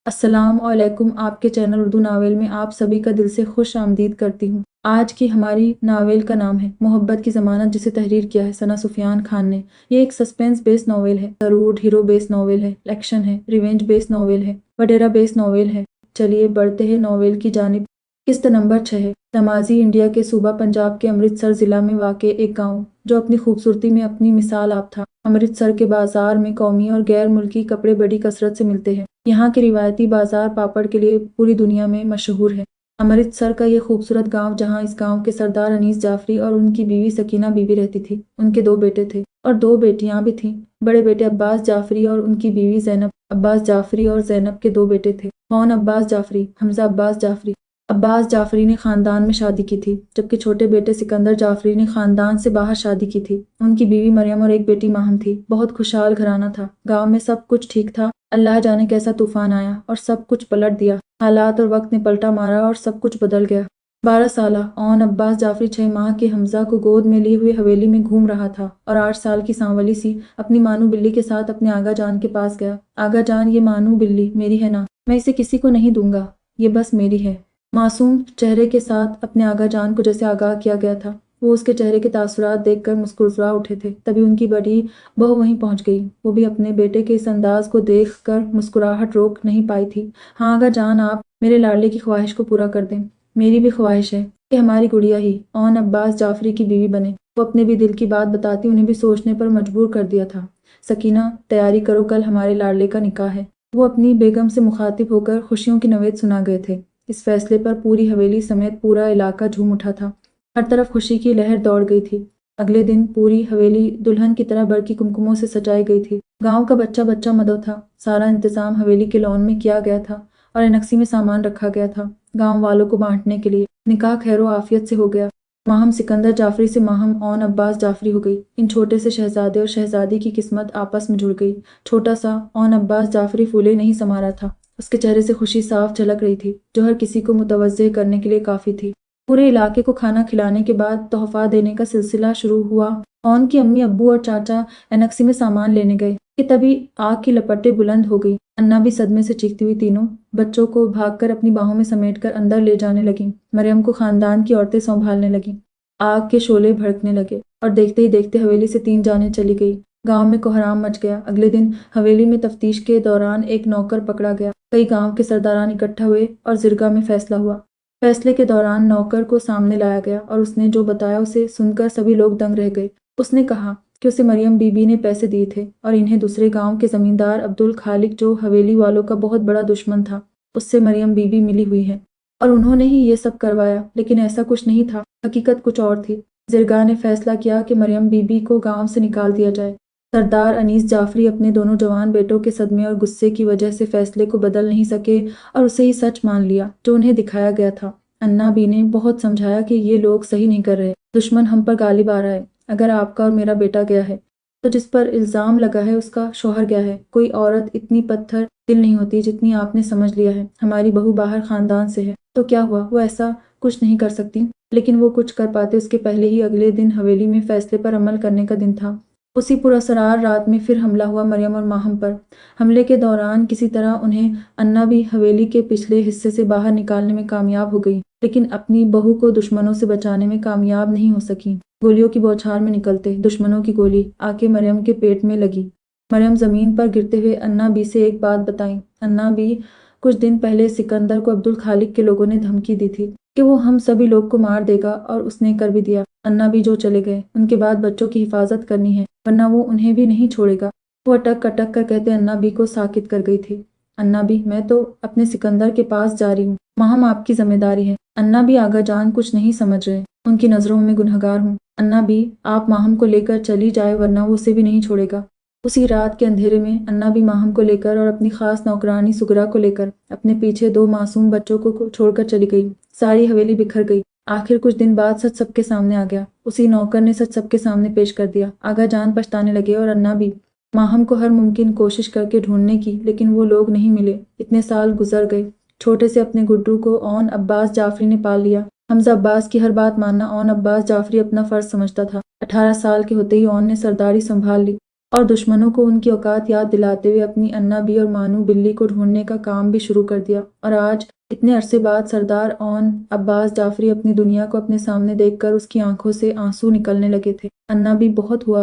अस्सलाम वालेकुम। आपके चैनल उर्दू नावल में आप सभी का दिल से खुश आमदीद करती हूँ। आज की हमारी नावल का नाम है मोहब्बत की ज़मानत, जिसे तहरीर किया है सना सुफियान खान ने। ये एक सस्पेंस बेस्ड नावल है, रूट हीरो बेस्ड नावल है, एक्शन है, रिवेंज बेस्ड नावल है, वडेरा बेस्ड नावल है। चलिए बढ़ते हैं नावल की जानिब। किस्त नंबर 6 है। नमाजी इंडिया के सूबा पंजाब के अमृतसर ज़िला में वाक़ एक गाँव जो अपनी खूबसूरती में अपनी मिसाल आप था। अमृतसर के बाजार में कौमी और गैर मुल्की कपड़े बड़ी कसरत से मिलते हैं। यहाँ के रिवायती बाजार पापड़ के लिए पूरी दुनिया में मशहूर है। अमृतसर का ये खूबसूरत गांव, जहाँ इस गांव के सरदार अनीस जाफरी और उनकी बीवी सकीना बीबी रहती थी। उनके 2 बेटे थे और 2 बेटियां भी थीं। बड़े बेटे अब्बास जाफरी और उनकी बीवी जैनब। अब्बास जाफरी और जैनब के 2 बेटे थे। कौन अब्बास जाफरी? हमजा अब्बास जाफरी। अब्बास जाफरी ने खानदान में शादी की थी, जबकि छोटे बेटे सिकंदर जाफरी ने खानदान से बाहर शादी की थी। उनकी बीवी मरियम और एक बेटी माहम थी। बहुत खुशहाल घराना था। गांव में सब कुछ ठीक था। अल्लाह जाने कैसा तूफान आया और सब कुछ पलट दिया। हालात और वक्त ने पलटा मारा और सब कुछ बदल गया। 12 साल ओन अब्बास जाफरी 6 माह के हमजा को गोद में लिए हुए हवेली में घूम रहा था और 8 साल की सांवली सी अपनी मानू बिल्ली के साथ अपने आगा जान के पास गया। आगा जान, ये मानू बिल्ली मेरी है ना, मैं इसे किसी को नहीं दूंगा, ये बस मेरी है। मासूम चेहरे के साथ अपने आगा जान को जैसे आगाह किया गया था, वो उसके चेहरे के तासुरात देखकर मुस्कुरा उठे थे। तभी उनकी बड़ी बहू वहीं पहुंच गई। वो भी अपने बेटे के इस अंदाज को देखकर मुस्कुराहट रोक नहीं पाई थी। हाँ आगा जान, आप मेरे लाडले की ख्वाहिश को पूरा कर दें। मेरी भी ख्वाहिश है कि हमारी गुड़िया ही ओन अब्बास जाफरी की बीवी बने। वो अपने भी दिल की बात बताती उन्हें भी सोचने पर मजबूर कर दिया था। सकीना, तैयारी करो, कल हमारे लाडले का निकाह है। वो अपनी बेगम से मुखातिब होकर खुशियों की नवेद सुना गए थे। इस फैसले पर पूरी हवेली समेत पूरा इलाका झूम उठा था। हर तरफ खुशी की लहर दौड़ गई थी। अगले दिन पूरी हवेली दुल्हन की तरह बरकी कुमकुमों से सजाई गई थी। गांव का बच्चा बच्चा मदो था। सारा इंतजाम हवेली के लॉन में किया गया था और एनक्सी में सामान रखा गया था गांव वालों को बांटने के लिए। निकाह खैरो आफियत से हो गया। माहम सिकंदर जाफरी से माहम ओन अब्बास जाफरी हो गई। इन छोटे से शहजादे और शहजादी की किस्मत आपस में जुड़ गई। छोटा सा ओन अब्बास जाफरी फूले नहीं समा रहा था। उसके चेहरे से खुशी साफ झलक रही थी, जो हर किसी को मुतवज्जे करने के लिए काफी थी। पूरे इलाके को खाना खिलाने के बाद तोहफा देने का सिलसिला शुरू हुआ। ओन की अम्मी, अब्बू और चाचा एनक्सी में सामान लेने गए कि तभी आग की लपटें बुलंद हो गई। अन्ना भी सदमे से चीखती हुई तीनों बच्चों को भागकर अपनी बाहों में समेटकर अंदर ले जाने लगी। मरियम को खानदान की औरतें संभालने लगी। आग के शोले भड़कने लगे और देखते ही देखते हवेली से 3 जानें चली गई। गांव में कोहराम मच गया। अगले दिन हवेली में तफ्तीश के दौरान एक नौकर पकड़ा गया। कई गांव के सरदारान इकट्ठा हुए और जिरगा में फैसला हुआ। फैसले के दौरान नौकर को सामने लाया गया और उसने जो बताया उसे सुनकर सभी लोग दंग रह गए। उसने कहा कि उसे मरियम बीबी ने पैसे दिए थे और इन्हें दूसरे गांव के जमींदार अब्दुल खालिक, जो हवेली वालों का बहुत बड़ा दुश्मन था, उससे मरियम बीबी मिली हुई है और उन्होंने ही ये सब करवाया। लेकिन ऐसा कुछ नहीं था, हकीकत कुछ और थी। जिरगा ने फैसला किया कि मरियम बीबी को गांव से निकाल दिया जाए। सरदार अनीस जाफरी अपने दोनों जवान बेटों के सदमे और गुस्से की वजह से फैसले को बदल नहीं सके और उसे ही सच मान लिया जो उन्हें दिखाया गया था। अन्ना बी ने बहुत समझाया कि ये लोग सही नहीं कर रहे, दुश्मन हम पर गालिब आ रहा है। अगर आपका और मेरा बेटा गया है तो जिस पर इल्जाम लगा है उसका शौहर गया है। कोई औरत इतनी पत्थर दिल नहीं होती जितनी आपने समझ लिया है। हमारी बहू बाहर खानदान से है तो क्या हुआ, वो ऐसा कुछ नहीं कर सकती। लेकिन वो कुछ कर पाते उसके पहले ही अगले दिन हवेली में फैसले पर अमल करने का दिन था। उसी पुरअसरार रात में फिर हमला हुआ मरियम और माहम पर। हमले के दौरान किसी तरह उन्हें अन्ना भी हवेली के पिछले हिस्से से बाहर निकालने में कामयाब हो गई, लेकिन अपनी बहू को दुश्मनों से बचाने में कामयाब नहीं हो सकी। गोलियों की बौछार में निकलते दुश्मनों की गोली आके मरियम के पेट में लगी। मरियम जमीन पर गिरते हुए अन्ना बी से एक बात बताई। अन्ना बी, कुछ दिन पहले सिकंदर को अब्दुल खालिक के लोगों ने धमकी दी थी कि वो हम सभी लोग को मार देगा, और उसने कर भी दिया। अन्ना भी जो चले गए, उनके बाद बच्चों की हिफाजत करनी है, वरना वो उन्हें भी नहीं छोड़ेगा। वो अटक अटक कर कहते अन्ना बी को साकित कर गई थी। अन्ना बी, मैं तो अपने सिकंदर के पास जा रही हूँ, माहम आपकी जिम्मेदारी है। अन्ना बी, आगा जान कुछ नहीं समझ रहे, उनकी नजरों में गुनहगार हूँ। अन्ना बी, आप माहम को लेकर चली जाए, वरना वो उसे भी नहीं छोड़ेगा। उसी रात के अंधेरे में अन्ना भी माहम को लेकर और अपनी खास नौकरानी सुगरा को लेकर अपने पीछे 2 मासूम बच्चों को छोड़कर चली गई। सारी हवेली बिखर गई। आखिर कुछ दिन बाद सच सबके सामने आ गया। उसी नौकर ने सच सबके सामने पेश कर दिया। आगा जान पछताने लगे और अन्ना भी माहम को हर मुमकिन कोशिश करके ढूंढने की, लेकिन वो लोग नहीं मिले। इतने साल गुजर गए। छोटे से अपने गुड्डू को ओन अब्बास जाफरी ने पाल लिया। हमजा अब्बास की हर बात मानना ओन अब्बास जाफरी अपना फर्ज समझता था। 18 साल के होते ही ओन ने सरदारी संभाल ली और दुश्मनों को उनकी औकात याद दिलाते हुए अपनी अन्ना बी और मानू बिल्ली को ढूंढने का काम भी शुरू कर दिया। और आज इतने अरसे बाद सरदार ऑन अब्बास जाफरी अपनी दुनिया को अपने सामने देखकर उसकी आंखों से आंसू निकलने लगे थे। अन्ना भी बहुत हुआ,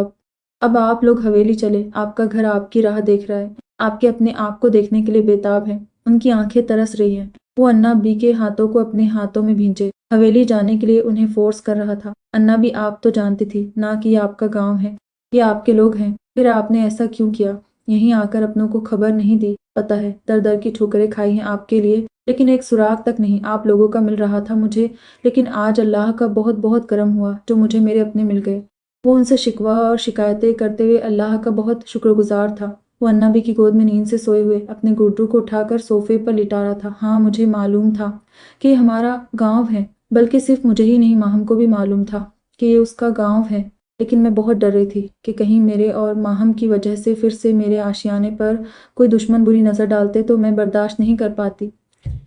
अब आप लोग हवेली चले, आपका घर आपकी राह देख रहा है, आपके अपने आप को देखने के लिए बेताब है। उनकी आंखें तरस रही हैं। वो अन्ना बी के हाथों को अपने हाथों में भींचे हवेली जाने के लिए उन्हें फोर्स कर रहा था। अन्ना बी, आप तो जानती थी ना कि ये आपका गांव है, ये आपके लोग हैं, फिर आपने ऐसा क्यों किया? यहीं आकर अपनों को खबर नहीं दी? पता है दर दर की ठोकरें खाई हैं आपके लिए, लेकिन एक सुराग तक नहीं आप लोगों का मिल रहा था मुझे। लेकिन आज अल्लाह का बहुत बहुत करम हुआ जो मुझे मेरे अपने मिल गए। वो उनसे शिकवा और शिकायतें करते हुए अल्लाह का बहुत शुक्रगुजार था। वो अन्ना बी की गोद में नींद से सोए हुए अपने गुड्डू को उठाकर सोफे पर लिटा रहा था। हाँ, मुझे मालूम था कि ये हमारा गांव है, बल्कि सिर्फ मुझे ही नहीं माहम को भी मालूम था कि ये उसका गांव है। लेकिन मैं बहुत डर रही थी कि कहीं मेरे और माहम की वजह से फिर से मेरे आशियाने पर कोई दुश्मन बुरी नज़र डालते तो मैं बर्दाश्त नहीं कर पाती।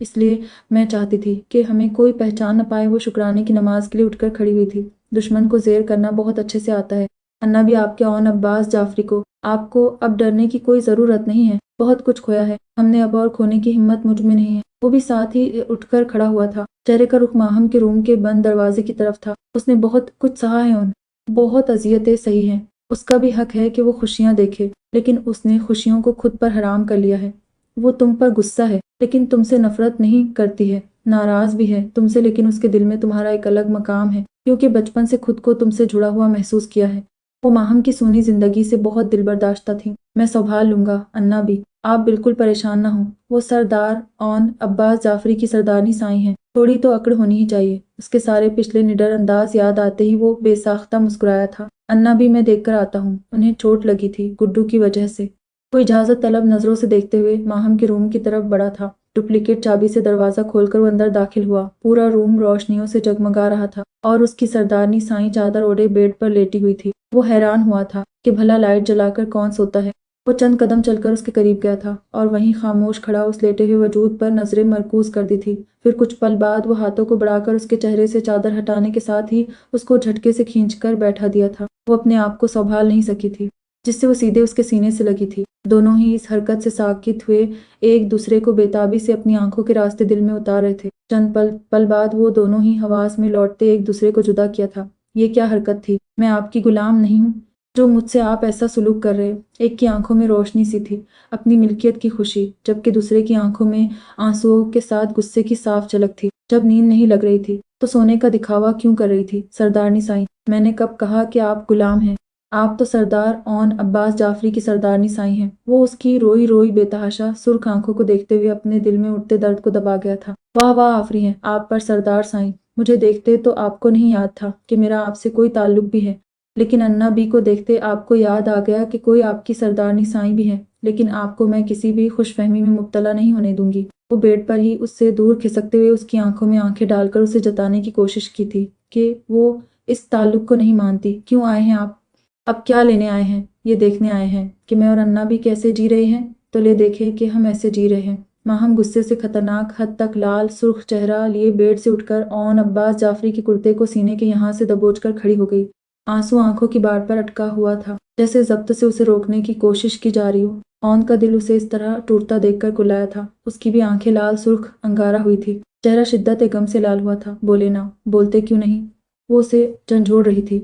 इसलिए मैं चाहती थी कि हमें कोई पहचान न पाए। वो शुक्राने की नमाज के लिए उठकर खड़ी हुई थी। दुश्मन को ज़ेर करना बहुत अच्छे से आता है अन्ना भी, आपके ऑन अब्बास जाफरी को। आपको अब डरने की कोई ज़रूरत नहीं है, बहुत कुछ खोया है हमने, अब और खोने की हिम्मत मुझ में नहीं है। वो भी साथ ही उठकर खड़ा हुआ था। चेहरे का रुख माहम के रूम के बंद दरवाजे की तरफ था। उसने बहुत कुछ सहा है, उन बहुत अजियतें सही हैं। उसका भी हक है कि वो खुशियां देखे, लेकिन उसने खुशियों को खुद पर हराम कर लिया है। वो तुम पर गुस्सा है, लेकिन तुमसे नफरत नहीं करती है, नाराज भी है तुमसे, लेकिन उसके दिल में तुम्हारा एक अलग मकाम है, क्योंकि बचपन से खुद को तुमसे जुड़ा हुआ महसूस किया है। वो माहम की सूनी जिंदगी से बहुत दिलबर्दाश्ता थी। मैं संभाल लूंगा अन्ना भी, आप बिल्कुल परेशान ना हो। वो सरदार ऑन अब्बास जाफरी की सरदारनी साई हैं, थोड़ी तो अकड़ होनी ही चाहिए। उसके सारे पिछले निडर अंदाज याद आते ही वो बेसाख्ता मुस्कुराया था। अन्ना भी, मैं देखकर आता हूँ, उन्हें चोट लगी थी गुड्डू की वजह से। वो इजाजत तलब नजरों से देखते हुए माहम के रूम की तरफ बढ़ा था। डुप्लीकेट चाबी से दरवाजा खोलकर वो अंदर दाखिल हुआ। पूरा रूम रोशनियों से जगमगा रहा था और उसकी सरदारनी साई चादर ओढ़े बेड पर लेटी हुई थी। वो हैरान हुआ था कि भला लाइट जलाकर कौन सोता है। वो चंद कदम चलकर उसके करीब गया था और वहीं खामोश खड़ा उस लेटे हुए वजूद पर नजरें मरकूज कर दी थी। फिर कुछ पल बाद वो हाथों को बढ़ाकर उसके चेहरे से चादर हटाने के साथ ही उसको झटके से खींचकर बैठा दिया था। वो अपने आप को संभाल नहीं सकी थी, जिससे वो सीधे उसके सीने से लगी थी। दोनों ही इस हरकत से साकित हुए एक दूसरे को बेताबी से अपनी आंखों के रास्ते दिल में उतार रहे थे। चंद पल बाद वो दोनों ही हवास में लौटते एक दूसरे को जुदा किया था। ये क्या हरकत थी? मैं आपकी गुलाम नहीं हूँ जो मुझसे आप ऐसा सुलूक कर रहे। एक की आंखों में रोशनी सी थी, अपनी मिल्कियत की खुशी, जबकि दूसरे की आंखों में आंसुओं के साथ गुस्से की साफ झलक थी। जब नींद नहीं लग रही थी तो सोने का दिखावा क्यों कर रही थी? सरदारनी साईं, मैंने कब कहा कि आप गुलाम हैं? आप तो सरदार ऑन अब्बास जाफरी की सरदारनी साईं हैं। वो उसकी रोई रोई बेतहाशा सुर्ख आंखों को देखते हुए अपने दिल में उठते दर्द को दबा गया था। वाह वाह आफरी हैं आप पर सरदार साईं। मुझे देखते तो आपको नहीं याद था कि मेरा आपसे कोई ताल्लुक भी है, लेकिन अन्ना बी को देखते आपको याद आ गया कि कोई आपकी सरदारनी साईं भी है। लेकिन आपको मैं किसी भी खुशफहमी में मुब्तला नहीं होने दूंगी। वो बेड पर ही उससे दूर खिसकते हुए उसकी आंखों में आंखें डालकर उसे जताने की कोशिश की थी कि वो इस ताल्लुक को नहीं मानती। क्यों आए हैं आप? अब क्या लेने आए हैं? ये देखने आए हैं कि मैं और अन्ना भी कैसे जी रहे हैं? तो ले देखे कि हम ऐसे जी रहे हैं। माहम गुस्से से खतरनाक हद तक लाल सुर्ख चेहरा लिए बेड से उठकर ऑन अब्बास जाफरी के कुर्ते को सीने के यहाँ से दबोचकर खड़ी हो गई। आंसू आंखों की बाड़ पर अटका हुआ था, जैसे जब्त से उसे रोकने की कोशिश की जा रही हो। ऑन का दिल उसे इस तरह टूटता देखकर कुलाया था। उसकी भी आंखें लाल सुर्ख अंगारा हुई थी, चेहरा शिद्दत गम से लाल हुआ था। बोले ना, बोलते क्यों नहीं? वो उसे झंझोड़ रही थी।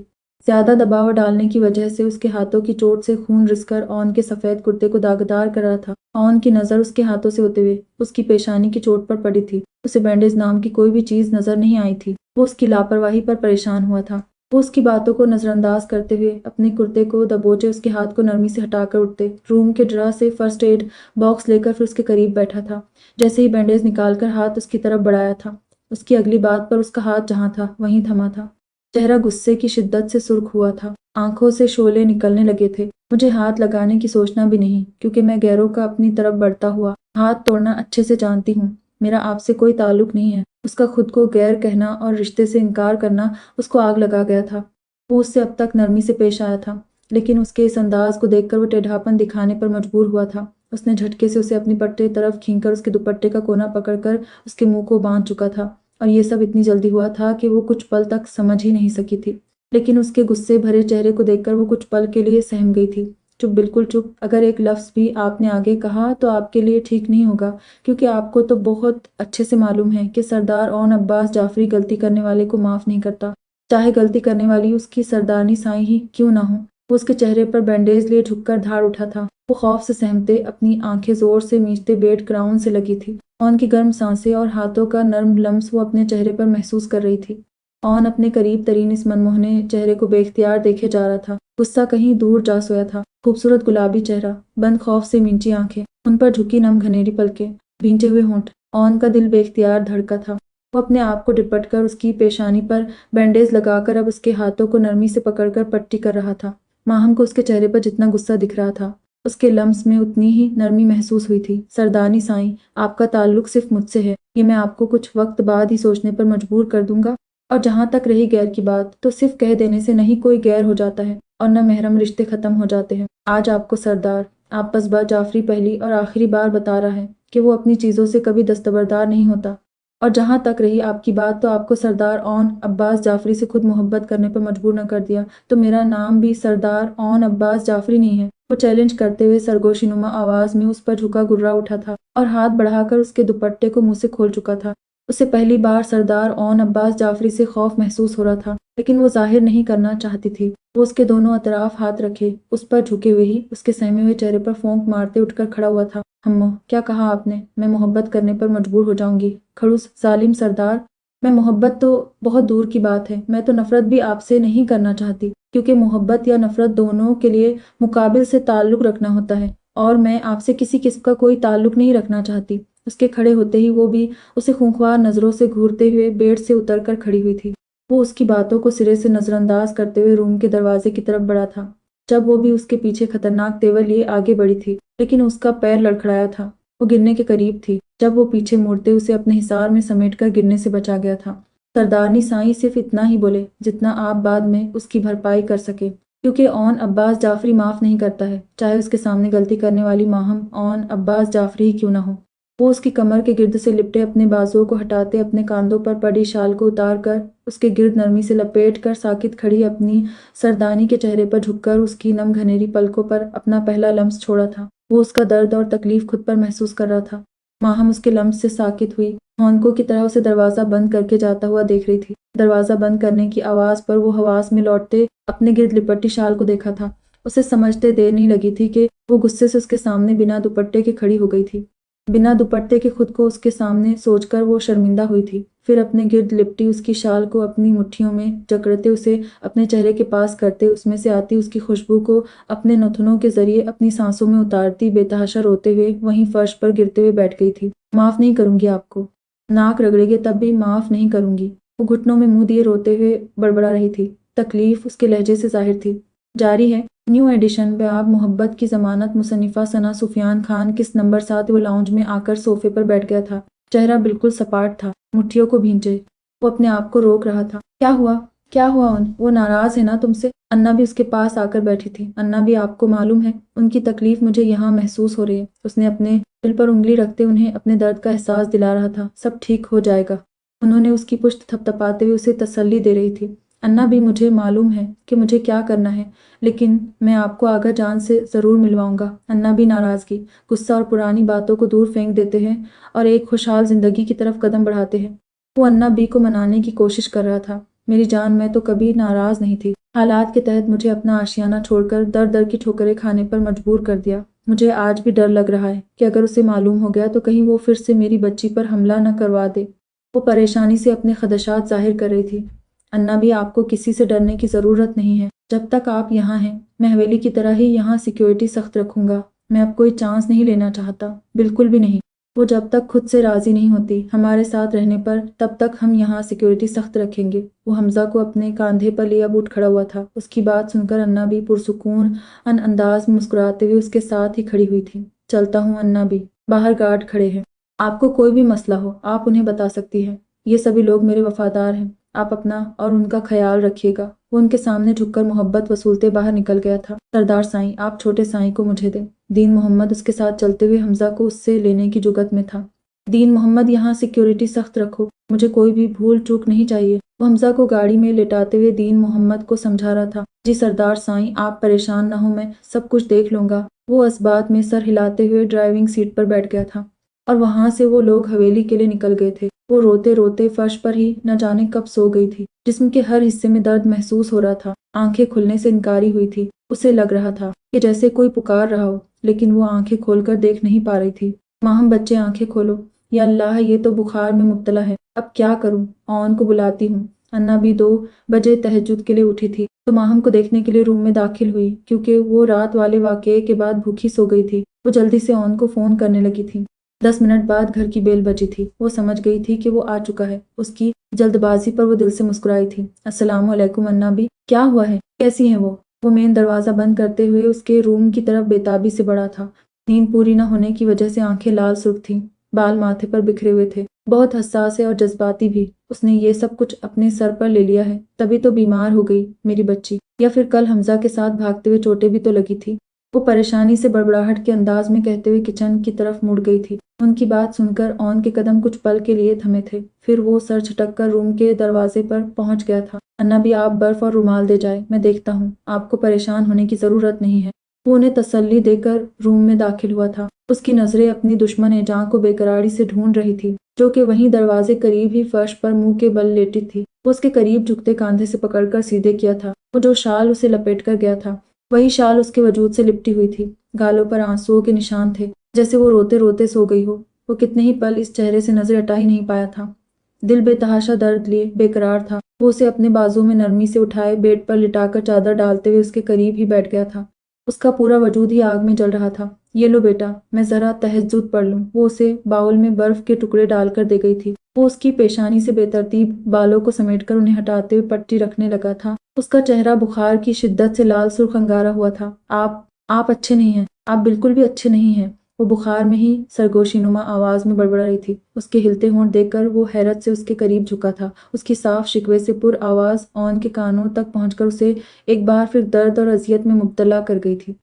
ज्यादा दबाव डालने की वजह से उसके हाथों की चोट से खून रिसकर ऑन के सफेद कुर्ते को दागदार कर रहा था। ऑन की नजर उसके हाथों से होते हुए उसकी पेशानी की चोट पर पड़ी थी। उसे बैंडेज नाम की कोई भी चीज नजर नहीं आई थी। वो उसकी लापरवाही पर परेशान हुआ था। वो उसकी बातों को नजरअंदाज करते हुए अपने कुर्ते को दबोचे उसके हाथ को नरमी से हटाकर उठते रूम के ड्रा से फर्स्ट एड बॉक्स लेकर फिर उसके करीब बैठा था। जैसे ही बैंडेज निकालकर हाथ उसकी तरफ बढ़ाया था, उसकी अगली बात पर उसका हाथ जहाँ था वहीं थमा था। चेहरा गुस्से की शिद्दत से सुर्ख हुआ था, आंखों से शोले निकलने लगे थे। मुझे हाथ लगाने की सोचना भी नहीं, क्योंकि मैं गैरों का अपनी तरफ बढ़ता हुआ हाथ तोड़ना अच्छे से जानती हूँ। मेरा आपसे कोई ताल्लुक नहीं है। उसका खुद को गैर कहना और रिश्ते से इनकार करना उसको आग लगा गया था। वो उससे अब तक नरमी से पेश आया था, लेकिन उसके इस अंदाज को देखकर वो टेढ़ापन दिखाने पर मजबूर हुआ था। उसने झटके से उसे अपनी पट्टे तरफ खींचकर उसके दुपट्टे का कोना पकड़कर उसके मुंह को बांध चुका था। और ये सब इतनी जल्दी हुआ था कि वो कुछ पल तक समझ ही नहीं सकी थी। लेकिन उसके गुस्से भरे चेहरे को देखकर वो कुछ पल के लिए सहम गई थी। चुप, बिल्कुल चुप। अगर एक लफ्ज़ भी आपने आगे कहा तो आपके लिए ठीक नहीं होगा, क्योंकि आपको तो बहुत अच्छे से मालूम है कि सरदार ओन अब्बास जाफरी गलती करने वाले को माफ़ नहीं करता, चाहे गलती करने वाली उसकी सरदारनी साईं ही क्यों ना हो। वो उसके चेहरे पर बैंडेज लिए झुककर धाड़ उठा था। वो खौफ से सहमते अपनी आंखें जोर से मीचते बेड ग्राउंड से लगी थी। ओन की गर्म सांसें और हाथों का नर्म लम्स वो अपने चेहरे पर महसूस कर रही थी। ओन अपने करीब तरीन इस मनमोहने चेहरे को बेख्तियार देखे जा रहा था। गुस्सा कहीं दूर जा सोया था। खूबसूरत गुलाबी चेहरा, बंद खौफ से मींची आंखें, उन पर झुकी नम घनेरी पलकें, भींचे हुए होंठ। ओन का दिल बेख्तियार धड़का था। वो अपने आप को डिपट कर उसकी पेशानी पर बैंडेज लगाकर अब उसके हाथों को नरमी से पकड़कर पट्टी कर रहा था। माहम को उसके चेहरे पर जितना गुस्सा दिख रहा था, उसके लम्स में उतनी ही नरमी महसूस हुई थी। सरदारनी साईं, आपका ताल्लुक सिर्फ मुझसे है, ये मैं आपको कुछ वक्त बाद ही सोचने पर मजबूर कर दूंगा। और जहाँ तक रही गैर की बात, तो सिर्फ कह देने से नहीं कोई गैर हो जाता है और न महरम रिश्ते खत्म हो जाते हैं। आज आपको सरदार आप बसबा जाफरी पहली और आखिरी बार बता रहा है कि वो अपनी चीज़ों से कभी दस्तबरदार नहीं होता। और जहाँ तक रही आपकी बात, तो आपको सरदार ओन अब्बास जाफरी से खुद मोहब्बत करने पर मजबूर न कर दिया तो मेरा नाम भी सरदार ओन अब्बास जाफरी नहीं है। वो चैलेंज करते हुए सरगोशीनुमा आवाज़ में उस पर झुका गुर्रा उठा था और हाथ बढ़ाकर उसके दुपट्टे को मुंह से खोल चुका था। उसे पहली बार सरदार ओन अब्बास जाफरी से खौफ महसूस हो रहा था, लेकिन वो जाहिर नहीं करना चाहती थी। वो उसके दोनों अतराफ हाथ रखे, उस पर झुके हुए ही उसके सहमे हुए चेहरे पर फोंक मारते उठकर खड़ा हुआ था। हम्मो, क्या कहा आपने? मैं मोहब्बत करने पर मजबूर हो जाऊंगी? खड़ूस जालिम सरदार, मैं मोहब्बत तो बहुत दूर की बात है, मैं तो नफरत भी आपसे नहीं करना चाहती, क्योंकि मोहब्बत या नफरत दोनों के लिए मुकाबिल से ताल्लुक रखना होता है, और मैं आपसे किसी किस्म का कोई ताल्लुक नहीं रखना चाहती। उसके खड़े होते ही वो भी उसे खूंखार नजरों से घूरते हुए बेड से उतरकर खड़ी हुई थी। वो उसकी बातों को सिरे से नजरअंदाज करते हुए रूम के दरवाजे की तरफ बढ़ा था, जब वो भी उसके पीछे खतरनाक तेवर लिए आगे बढ़ी थी, लेकिन उसका पैर लड़खड़ाया था। वो गिरने के करीब थी जब वो पीछे मुड़ते उसे अपने हिसार में समेटकर गिरने से बचा गया था। सरदारनी साईं सिर्फ इतना ही बोले जितना आप बाद में उसकी भरपाई कर सके, क्योंकि ओन अब्बास जाफरी माफ नहीं करता है, चाहे उसके सामने गलती करने वाली माहम ओन अब्बास जाफरी ही क्यों ना हो। वो उसकी कमर के गिर्द से लिपटे अपने बाजुओं को हटाते अपने कांधों पर पड़ी शाल को उतार कर उसके गिर्द नरमी से लपेट कर साकित खड़ी अपनी सरदानी के चेहरे पर झुककर उसकी नम घनेरी पलकों पर अपना पहला लम्स छोड़ा था। वो उसका दर्द और तकलीफ खुद पर महसूस कर रहा था। माहम उसके लम्स से साकित हुई, हौनकों की तरह उसे दरवाजा बंद करके जाता हुआ देख रही थी। दरवाजा बंद करने की आवाज पर वो हवास में लौटते अपने गिर्द लिपटी शाल को देखा था। उसे समझते देर नहीं लगी थी कि वो गुस्से से उसके सामने बिना दुपट्टे के खड़ी हो गई थी। बिना दुपट्टे के खुद को उसके सामने सोचकर वो शर्मिंदा हुई थी। फिर अपने गिर्द लिपटी उसकी शाल को अपनी मुट्ठियों में जकड़ते उसे अपने चेहरे के पास करते उसमें से आती उसकी खुशबू को अपने नथुनों के जरिए अपनी सांसों में उतारती बेतहाशा रोते हुए वहीं फर्श पर गिरते हुए बैठ गई थी। माफ नहीं करूंगी आपको, नाक रगड़ेगे तब भी माफ नहीं करूंगी। वो घुटनों में मुंह दिए रोते हुए बड़बड़ा रही थी। तकलीफ उसके लहजे से जाहिर थी। जारी है न्यू एडिशन बेआब मोहब्बत की जमानत मुसन्निफा सना सुफियान खान किस नंबर 7 वो लाउंज में आकर सोफे पर बैठ गया था। चेहरा बिल्कुल सपाट था, मुट्ठियों को भींचे। वो अपने आप को रोक रहा था। क्या हुआ? क्या हुआ? वो नाराज है ना तुमसे? अन्ना भी उसके पास आकर बैठी थी। अन्ना भी, आपको मालूम है उनकी तकलीफ मुझे यहाँ महसूस हो रही है। उसने अपने दिल पर उंगली रखते उन्हें अपने दर्द का एहसास दिला रहा था। सब ठीक हो जाएगा। उन्होंने उसकी पुश्त थपथपाते हुए उसे तसल्ली दे रही थी। अन्ना भी, मुझे मालूम है कि मुझे क्या करना है, लेकिन मैं आपको आगा जान से ज़रूर मिलवाऊंगा। अन्ना भी नाराज़गी, गुस्सा और पुरानी बातों को दूर फेंक देते हैं और एक खुशहाल ज़िंदगी की तरफ कदम बढ़ाते हैं। वो अन्ना बी को मनाने की कोशिश कर रहा था। मेरी जान, मैं तो कभी नाराज़ नहीं थी। हालात के तहत मुझे अपना आशियाना छोड़कर दर दर की ठोकरें खाने पर मजबूर कर दिया। मुझे आज भी डर लग रहा है कि अगर उसे मालूम हो गया तो कहीं वो फिर से मेरी बच्ची पर हमला न करवा दे। वो परेशानी से अपने खदशात जाहिर कर रही थी। अन्ना भी, आपको किसी से डरने की ज़रूरत नहीं है। जब तक आप यहाँ हैं मैं हवेली की तरह ही यहाँ सिक्योरिटी सख्त रखूंगा। मैं अब कोई चांस नहीं लेना चाहता, बिल्कुल भी नहीं। वो जब तक खुद से राज़ी नहीं होती हमारे साथ रहने पर, तब तक हम यहाँ सिक्योरिटी सख्त रखेंगे। वो हमजा को अपने कांधे पर ले अब उठ खड़ा हुआ था। उसकी बात सुनकर अन्ना भी पुरसुकून अंदाज में मुस्कुराते हुए उसके साथ ही खड़ी हुई थी। चलता हूँ अन्ना भी, बाहर गार्ड खड़े हैं। आपको कोई भी मसला हो आप उन्हें बता सकती हैं। ये सभी लोग मेरे वफादार हैं। आप अपना और उनका ख्याल रखिएगा। वो उनके सामने झुककर मोहब्बत वसूलते बाहर निकल गया था। सरदार साईं, आप छोटे साईं को मुझे दें। दीन मोहम्मद उसके साथ चलते हुए हमजा को उससे लेने की जुगत में था। दीन मोहम्मद, यहाँ सिक्योरिटी सख्त रखो, मुझे कोई भी भूल चूक नहीं चाहिए। वो हमजा को गाड़ी में लेटाते हुए दीन मोहम्मद को समझा रहा था। जी सरदार साईं, आप परेशान न हो, मैं सब कुछ देख लूंगा। वो इस बात में सर हिलाते हुए ड्राइविंग सीट पर बैठ गया था और वहां से वो लोग हवेली के लिए निकल गए थे। वो रोते रोते फर्श पर ही न जाने कब सो गई थी। जिस्म के हर हिस्से में दर्द महसूस हो रहा था। आंखें खुलने से इनकारी हुई थी। उसे लग रहा था कि जैसे कोई पुकार रहा हो, लेकिन वो आंखें खोलकर देख नहीं पा रही थी। माहम, बच्चे आंखें खोलो। या अल्लाह, ये तो बुखार में मुब्तला है। अब क्या करूं? ऑन को बुलाती हूँ। अन्ना भी 2 बजे तहज्जुद के लिए उठी थी तो माहम को देखने के लिए रूम में दाखिल हुई। क्योंकि वो रात वाले वाकये के बाद भूखी सो गई थी, वो जल्दी से ऑन को फोन करने लगी थी। 10 मिनट बाद घर की बेल बजी थी। वो समझ गई थी कि वो आ चुका है। उसकी जल्दबाजी पर वो दिल से मुस्कुराई थी। अस्सलाम वालेकुम अन्ना भी, क्या हुआ है, कैसी है वो मेन दरवाजा बंद करते हुए उसके रूम की तरफ बेताबी से बढ़ा था। नींद पूरी न होने की वजह से आंखें लाल सुर्ख थीं, बाल माथे पर बिखरे हुए थे, बहुत हसास है और जज्बाती भी। उसने ये सब कुछ अपने सर पर ले लिया है, तभी तो बीमार हो गई मेरी बच्ची। या फिर कल हमजा के साथ भागते हुए चोटें भी तो लगी थी। वो परेशानी से बड़बड़ाहट के अंदाज में कहते हुए किचन की तरफ मुड़ गई थी। उनकी बात सुनकर ऑन के कदम कुछ पल के लिए थमे थे। फिर वो सर झटक कर रूम के दरवाजे पर पहुंच गया था। अन्ना भी, आप बर्फ और रुमाल दे जाए, मैं देखता हूँ, आपको परेशान होने की जरूरत नहीं है। वो उन्हें तसल्ली देकर रूम में दाखिल हुआ था। उसकी नजरें अपनी दुश्मन एजां को बेकरारी से ढूंढ रही थी, जो कि वहीं दरवाजे करीब ही फर्श पर मुंह के बल लेटी थी। वो उसके करीब झुकते कांधे से पकड़कर सीधे किया था। वो जो शाल उसे लपेट कर गया था, वही शाल उसके वजूद से लिपटी हुई थी। गालों पर आंसुओं के निशान थे, जैसे वो रोते रोते सो गई हो। वो कितने ही पल इस चेहरे से नजर हटा ही नहीं पाया था। दिल बेतहाशा दर्द लिए बेकरार था। वो उसे अपने बाजू में नरमी से उठाए बेड पर लिटाकर चादर डालते हुए उसके करीब ही बैठ गया था। उसका पूरा वजूद ही आग में जल रहा था। ये लो बेटा, मैं जरा तहज्जुद पढ़ लूं। वो उसे बाउल में बर्फ के टुकड़े डालकर दे गई थी। वो उसकी पेशानी से बेतरतीब बालों को समेटकर उन्हें हटाते हुए पट्टी रखने लगा था। उसका चेहरा बुखार की शिद्दत से लाल सुर्ख अंगारा हुआ था। आप अच्छे नहीं हैं, आप बिल्कुल भी अच्छे नहीं हैं। वो बुखार में ही सरगोशीनुमा आवाज में बड़बड़ा रही थी। उसके हिलते होंठ देखकर वो हैरत से उसके करीब झुका था। उसकी साफ शिकवे से पुर आवाज ऑन के कानों तक पहुंचकर उसे एक बार फिर दर्द और अजियत में मुब्तला कर गई थी।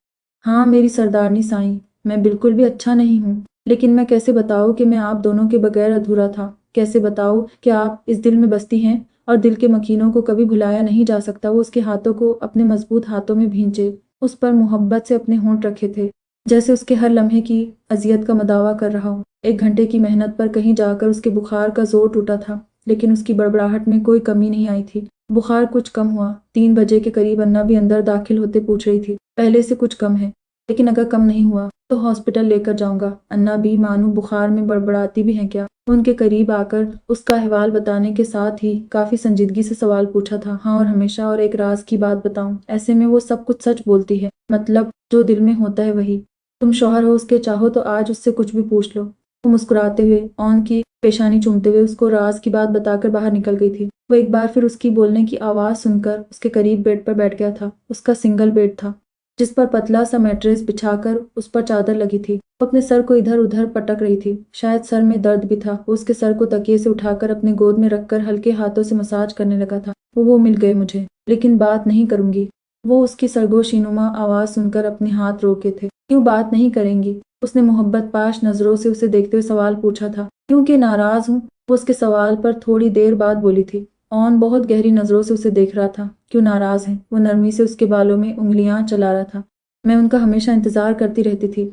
हाँ मेरी सरदारनी साईं, मैं बिल्कुल भी अच्छा नहीं हूँ, लेकिन मैं कैसे बताऊँ कि मैं आप दोनों के बगैर अधूरा था। कैसे बताऊँ कि आप इस दिल में बसती हैं और दिल के मकीनों को कभी भुलाया नहीं जा सकता। वो उसके हाथों को अपने मजबूत हाथों में भींचे, उस पर मोहब्बत से अपने होंठ रखे थे, जैसे उसके हर लम्हे की अजियत का मदावा कर रहा हो। 1 घंटे की मेहनत पर कहीं जाकर उसके बुखार का जोर टूटा था, लेकिन उसकी बड़बड़ाहट में कोई कमी नहीं आई थी। बुखार कुछ कम हुआ। 3 बजे के करीब अन्ना भी अंदर दाखिल होते पूछ रही थी, पहले से कुछ कम है, लेकिन अगर कम नहीं हुआ तो हॉस्पिटल लेकर जाऊंगा। अन्ना भी मानो बुखार में बड़बड़ाती भी हैं क्या? उनके करीब आकर उसका अहवाल बताने के साथ ही काफी संजीदगी से सवाल पूछा था। हाँ, और हमेशा, और एक राज की बात बताऊं, ऐसे में वो सब कुछ सच बोलती है, मतलब जो दिल में होता है वही। तुम शौहर हो उसके, चाहो तो आज उससे कुछ भी पूछ लो। वो मुस्कुराते हुए ऑन की पेशानी चूमते हुए उसको राज की बात बताकर बाहर निकल गई थी। वो एक बार फिर उसकी बोलने की आवाज सुनकर उसके करीब बेड पर बैठ गया था। उसका सिंगल बेड था, जिस पर पतला सा मैट्रेस बिछाकर उस पर चादर लगी थी। वो अपने सर को इधर उधर पटक रही थी, शायद सर में दर्द भी था। वो उसके सर को तकिए से उठाकर अपने गोद में रखकर हल्के हाथों से मसाज करने लगा था। वो मिल गए मुझे, लेकिन बात नहीं करूंगी। वो उसकी सरगोशीनुमा आवाज सुनकर अपने हाथ रोके थे। क्यों बात नहीं करेंगी? उसने मोहब्बत पाश नजरों से उसे देखते हुए सवाल पूछा था। क्योंकि नाराज हूँ, वो उसके सवाल पर थोड़ी देर बाद बोली थी। ऑन बहुत गहरी नजरों से उसे देख रहा था। क्यों नाराज है? वो नरमी से उसके बालों में उंगलियां चला रहा था। मैं उनका हमेशा इंतजार करती रहती थी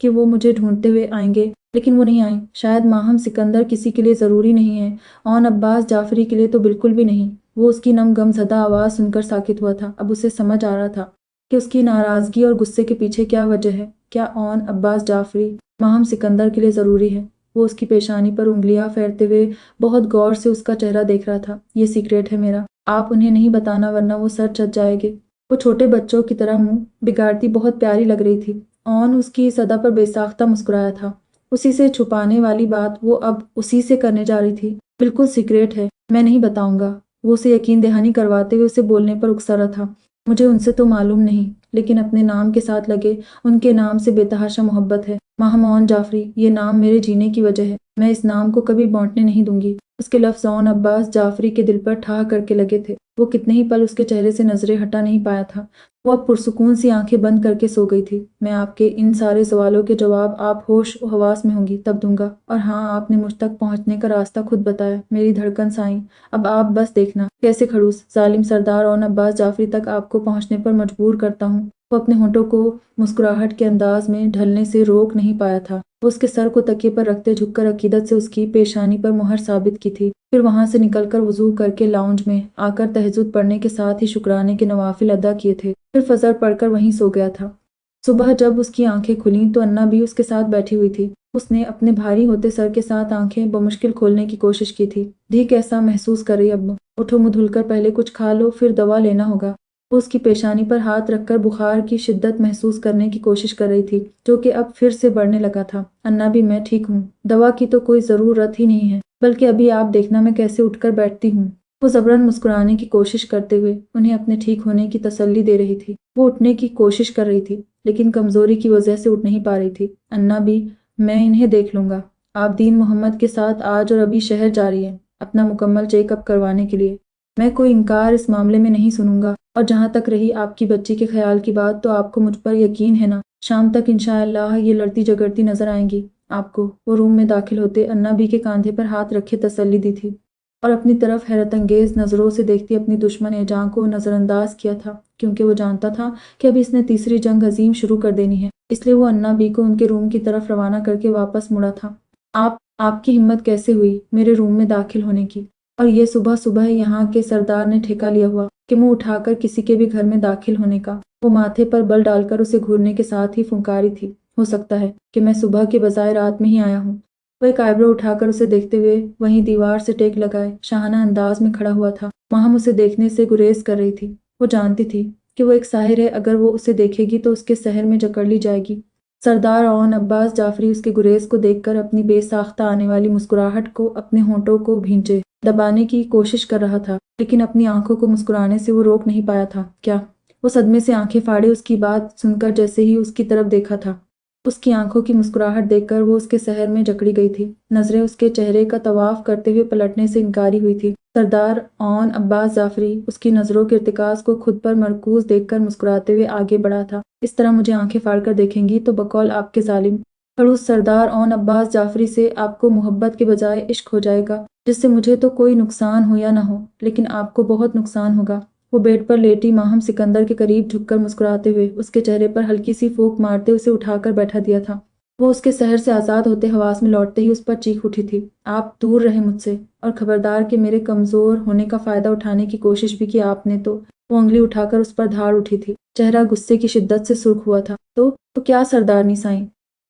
कि वो मुझे ढूंढते हुए आएंगे, लेकिन वो नहीं आए। शायद माहम सिकंदर किसी के लिए जरूरी नहीं है, ऑन अब्बास जाफरी के लिए तो बिल्कुल भी नहीं। वो उसकी नम गमज़दा आवाज सुनकर साकित हुआ था। अब उसे समझ आ रहा था कि उसकी नाराजगी और गुस्से के पीछे क्या वजह है। क्या ऑन अब्बास जाफरी माहम सिकंदर के लिए जरूरी है? वो उसकी पेशानी पर उंगलियां फेरते हुए बहुत गौर से उसका चेहरा देख रहा था। ये सीक्रेट है मेरा, आप उन्हें नहीं बताना वरना वो सर चट जाएंगे। वो छोटे बच्चों की तरह मुंह बिगाड़ती बहुत प्यारी लग रही थी। ऑन उसकी सदा पर बेसाख्ता मुस्कुराया था। उसी से छुपाने वाली बात वो अब उसी से करने जा रही थी। बिल्कुल सीक्रेट है, मैं नहीं बताऊंगा। वो उसे यकीन दहानी करवाते हुए उसे बोलने पर उकसा रहा था। मुझे उनसे तो मालूम नहीं, लेकिन अपने नाम के साथ लगे उनके नाम से बेतहाशा मोहब्बत है। माहम ऑन जाफरी, ये नाम मेरे जीने की वजह है। मैं इस नाम को कभी बांटने नहीं दूंगी। उसके लफ्ज़ ओन अब्बास जाफरी के दिल पर ठा करके लगे थे। वो कितने ही पल उसके चेहरे से नजरें हटा नहीं पाया था। वो अब पुरसुकून सी आंखें बंद करके सो गई थी। मैं आपके इन सारे सवालों के जवाब आप होश और हवास में होंगी तब दूंगा। और हाँ, आपने मुझ तक पहुंचने का रास्ता खुद बताया, मेरी धड़कन साईं। अब आप बस देखना कैसे खड़ूस जालिम सरदार ओन अब्बास जाफरी तक आपको पहुंचने पर मजबूर करता हूँ। वो अपने होठों को मुस्कुराहट के अंदाज में ढलने से रोक नहीं पाया था। वो उसके सर को तकिए पर रखते झुककर अकीदत से उसकी पेशानी पर मुहर साबित की थी। फिर वहां से निकलकर वजू करके लाउंज में आकर तहज्जुद पढ़ने के साथ ही शुक्राने के नवाफिल अदा किए थे। फिर फजर पढ़कर वहीं सो गया था। सुबह जब उसकी आंखें खुलीं तो अन्ना भी उसके साथ बैठी हुई थी। उसने अपने भारी होते सर के साथ आंखें बमुश्किल खोलने की कोशिश की थी। धी कैसा महसूस कर रही अब? उठो, मुंह धुलकर पहले कुछ खा लो, फिर दवा लेना होगा। वो उसकी पेशानी पर हाथ रखकर बुखार की शिद्दत महसूस करने की कोशिश कर रही थी, जो कि अब फिर से बढ़ने लगा था। अन्ना भी, मैं ठीक हूँ, दवा की तो कोई ज़रूरत ही नहीं है, बल्कि अभी आप देखना मैं कैसे उठकर बैठती हूँ। वो जबरन मुस्कुराने की कोशिश करते हुए उन्हें अपने ठीक होने की तसल्ली दे रही थी। वो उठने की कोशिश कर रही थी, लेकिन कमजोरी की वजह से उठ नहीं पा रही थी। अन्ना भी, मैं इन्हें देख लूंगा। आप दीन मोहम्मद के साथ आज और अभी शहर जा रही हैं अपना मुकम्मल चेकअप करवाने के लिए। मैं कोई इनकार इस मामले में नहीं सुनूंगा। और जहां तक रही आपकी बच्ची के ख्याल की बात, तो आपको मुझ पर यकीन है ना? शाम तक इंशाअल्लाह ये लड़ती झगड़ती नजर आएंगी आपको। वो रूम में दाखिल होते अन्ना भी के कांधे पर हाथ रखे तसल्ली दी थी और अपनी तरफ हैरत अंगेज नजरों से देखती अपनी दुश्मन एजां को नजरअंदाज किया था, क्योंकि वो जानता था कि अब इसने तीसरी जंग अजीम शुरू कर देनी है। इसलिए वो अन्ना बी को उनके रूम की तरफ रवाना करके वापस मुड़ा था। आपकी हिम्मत कैसे हुई मेरे रूम में दाखिल होने की? और ये सुबह सुबह यहाँ के सरदार ने ठेका लिया हुआ कि मुंह उठाकर किसी के भी घर में दाखिल होने का। वो माथे पर बल डालकर उसे घूरने के साथ ही फुंकारी थी, हो सकता है कि मैं सुबह के बजाय रात में ही आया हूँ। वो एक आइब्रो उठाकर उसे देखते हुए वहीं दीवार से टेक लगाए शाहाना अंदाज में खड़ा हुआ था। माहम उसे देखने से गुरेज कर रही थी। वो जानती थी कि वो एक साहिर है, अगर वो उसे देखेगी तो उसके सहर में जकड़ ली जाएगी। सरदार ओन अब्बास जाफरी उसके गुरेज को देखकर अपनी बेसाख्ता आने वाली मुस्कुराहट को अपने होंठों को भींचे दबाने की कोशिश कर रहा था, लेकिन अपनी आंखों को मुस्कुराने से वो रोक नहीं पाया था। क्या? वो सदमे से आंखें फाड़े उसकी बात सुनकर जैसे ही उसकी तरफ देखा था, उसकी आंखों की मुस्कुराहट देखकर वो उसके सहर में जकड़ी गई थी। नजरें उसके चेहरे का तवाफ करते हुए पलटने से इनकारी हुई थी। सरदार ओन अब्बास जाफरी उसकी नजरों के इर्तिकाज को खुद पर मरकूज देखकर मुस्कुराते हुए आगे बढ़ा था। इस तरह मुझे आंखें फाड़कर देखेंगी तो बकौल आपके जालिम खड़ूस सरदार ओन अब्बास जाफरी से आपको मोहब्बत के बजाय इश्क हो जाएगा, जिससे मुझे तो कोई नुकसान हो या ना हो, लेकिन आपको बहुत नुकसान होगा। वो बेड पर लेटी माहम सिकंदर के करीब झुककर मुस्कुराते हुए उसके चेहरे पर हल्की सी फूंक मारते उसे उठाकर बैठा दिया था। वो उसके शहर से आज़ाद होते हवास में लौटते ही उस पर चीख उठी थी, आप दूर रहे मुझसे, और खबरदार कि मेरे कमज़ोर होने का फ़ायदा उठाने की कोशिश भी की आपने तो। वो उंगली उठाकर उस पर धार उठी थी। चेहरा गुस्से की शिद्दत से सुर्ख हुआ था। तो क्या सरदारनी साईं?